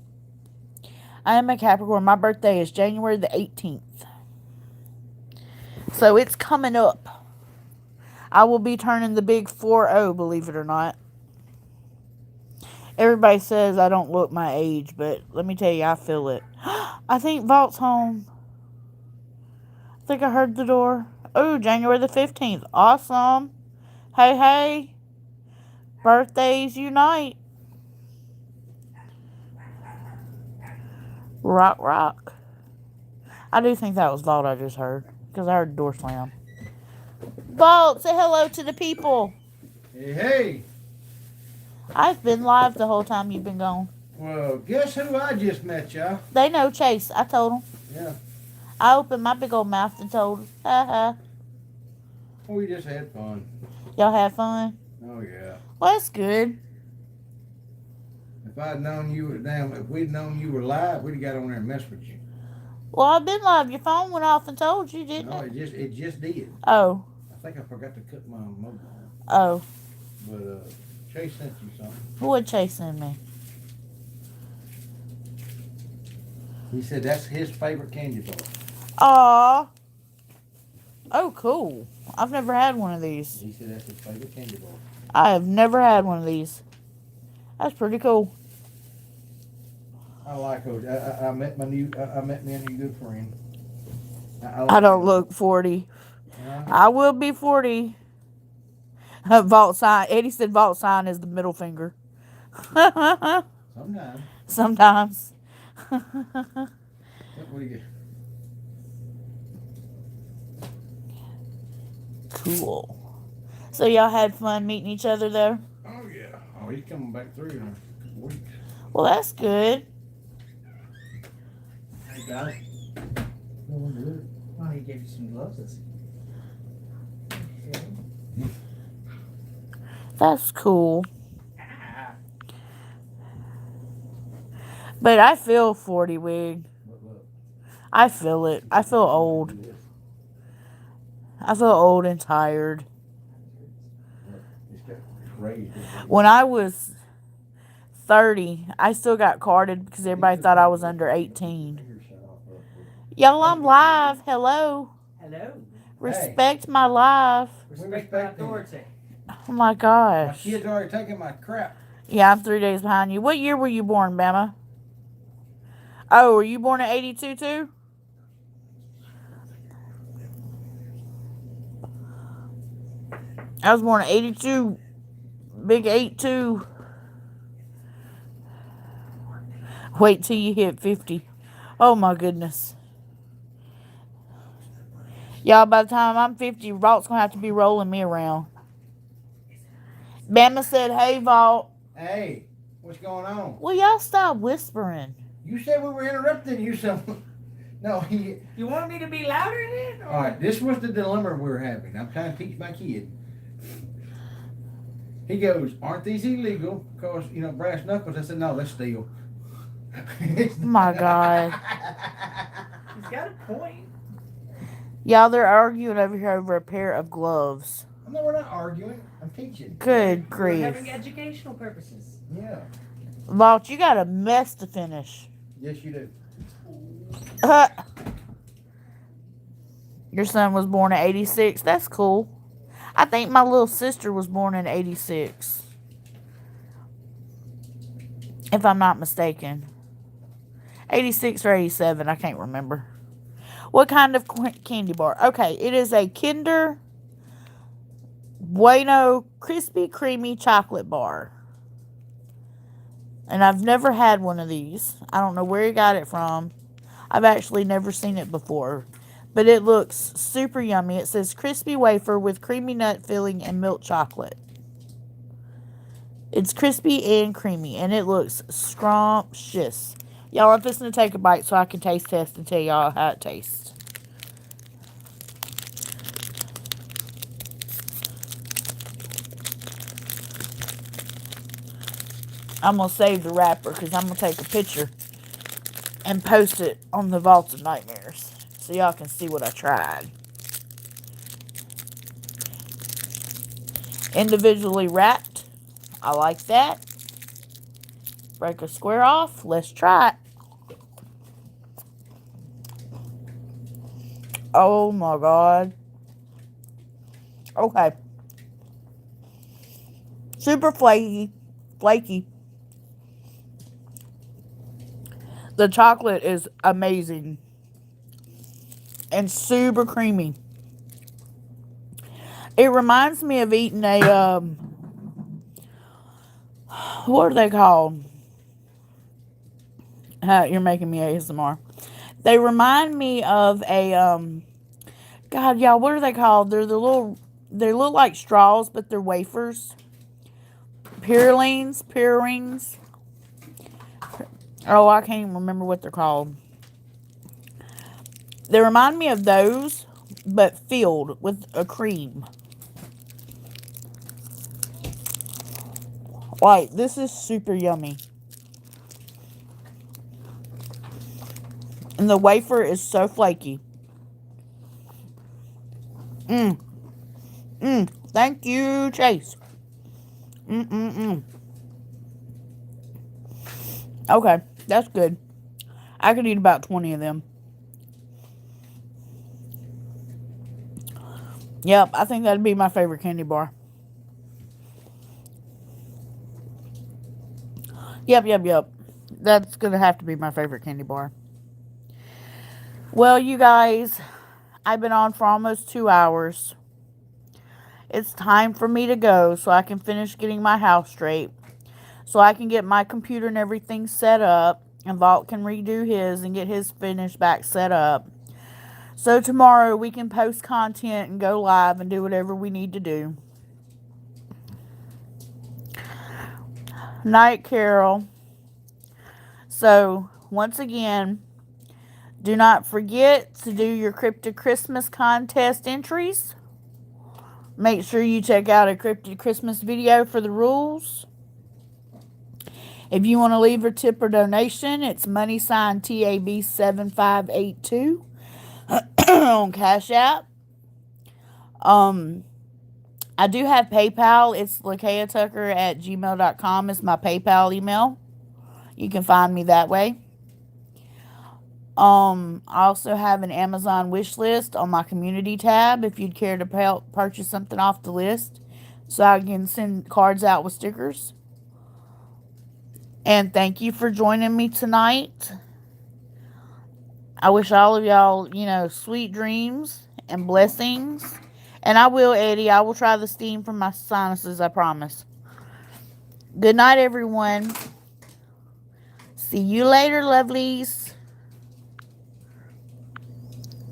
I am a Capricorn. My birthday is January the 18th. So it's coming up. I will be turning the big 4-0, believe it or not. Everybody says I don't look my age, but let me tell you, I feel it. I think Vault's home. I think I heard the door. Oh, January the 15th. Awesome. Hey, hey. Birthdays unite. Rock, rock. I do think that was Vault I just heard, because I heard the door slam. Vault, say hello to the people. Hey, hey. I've been live the whole time you've been gone. Well, guess who I just met, y'all? They know Chase. I told them. Yeah. I opened my big old mouth and told them. Ha ha. We just had fun. Y'all have fun? Oh, yeah. Well, that's good. If we'd known you were live, we'd have got on there and messed with you. Well, I've been live. Your phone went off and told you, didn't No, it? it just did. Oh. I think I forgot to cut my mobile. Oh. But Chase sent you something. What Chase sent me? He said that's his favorite candy bar. Aw. Oh, cool. I've never had one of these. He said that's his favorite candy bar. I have never had one of these. That's pretty cool. I like those. I met me a new good friend. I don't look 40. I will be 40. Vault sign. Eddie said vault sign is the middle finger. Sometimes. Sometimes. What do you get? Cool. So y'all had fun meeting each other there? Oh, yeah. Oh, he's coming back through in a couple weeks. Well, that's good. You got it? Oh, he gave you some gloves. Okay. That's cool. But I feel 40, Wig. I feel it. I feel old. I feel old and tired. When I was 30, I still got carded because everybody thought I was under 18. Y'all, I'm live. Hello. Hello. Respect my life. Respect my authority. Oh my My gosh. kid's already taking my crap. Yeah, I'm 3 days behind you. What year were you born, Bama? Oh, were you born in 82 too? I was born in 82. Big 8-2. Wait till you hit 50. Oh my goodness. Y'all, by the time I'm 50, Vault's going to have to be rolling me around. Bama said, hey, Vault. Hey, what's going on? Will y'all stop whispering? You said we were interrupting you, so... No, You want me to be louder then? All right, this was the dilemma we were having. I'm trying to teach my kid. He goes, aren't these illegal? Because, brass knuckles. I said, no, that's steel. Oh my God. He's got a point. Y'all, they're arguing over here over a pair of gloves. No, we're not arguing. I'm teaching. Good We're having grief. educational purposes. Yeah. Vault, you got a mess to finish. Yes, you do. Your son was born in 86. That's cool. I think my little sister was born in 86. If I'm not mistaken. 86 or 87. I can't remember. What kind of candy bar? Okay, it is a Kinder Bueno Crispy Creamy Chocolate Bar. And I've never had one of these. I don't know where he got it from. I've actually never seen it before. But it looks super yummy. It says crispy wafer with creamy nut filling and milk chocolate. It's crispy and creamy. And it looks scrumptious. Y'all, I'm just going to take a bite so I can taste test and tell y'all how it tastes. I'm going to save the wrapper because I'm going to take a picture and post it on the Vault of Nightmares so y'all can see what I tried. Individually wrapped. I like that. Break a square off. Let's try it. Oh my god. Okay. Super flaky. Flaky. The chocolate is amazing. And super creamy. It reminds me of eating a, what are they called? You're making me ASMR. They remind me of a, God, y'all, what are they called? They look like straws, but they're wafers. Purines. Oh, I can't even remember what they're called. They remind me of those, but filled with a cream. Like, this is super yummy. And the wafer is so flaky. Thank you, Chase. Okay, that's good. I could eat about 20 of them. Yep, I think that'd be my favorite candy bar. Yep. That's gonna have to be my favorite candy bar. Well, you guys, I've been on for almost 2 hours. It's time for me to go so I can finish getting my house straight. So I can get my computer and everything set up. And Vault can redo his and get his finished back set up. So tomorrow we can post content and go live and do whatever we need to do. Night, Carol. So, once again, do not forget to do your Cryptid Christmas contest entries. Make sure you check out a Cryptid Christmas video for the rules. If you want to leave a tip or donation, it's $TAB7582 on Cash App. I do have PayPal. It's lakayatucker@gmail.com is my PayPal email. You can find me that way. I also have an Amazon wish list on my community tab if you'd care to purchase something off the list so I can send cards out with stickers. And thank you for joining me tonight. I wish all of y'all, sweet dreams and blessings. And I will, Eddie. I will try the steam from my sinuses, I promise. Good night, everyone. See you later, lovelies.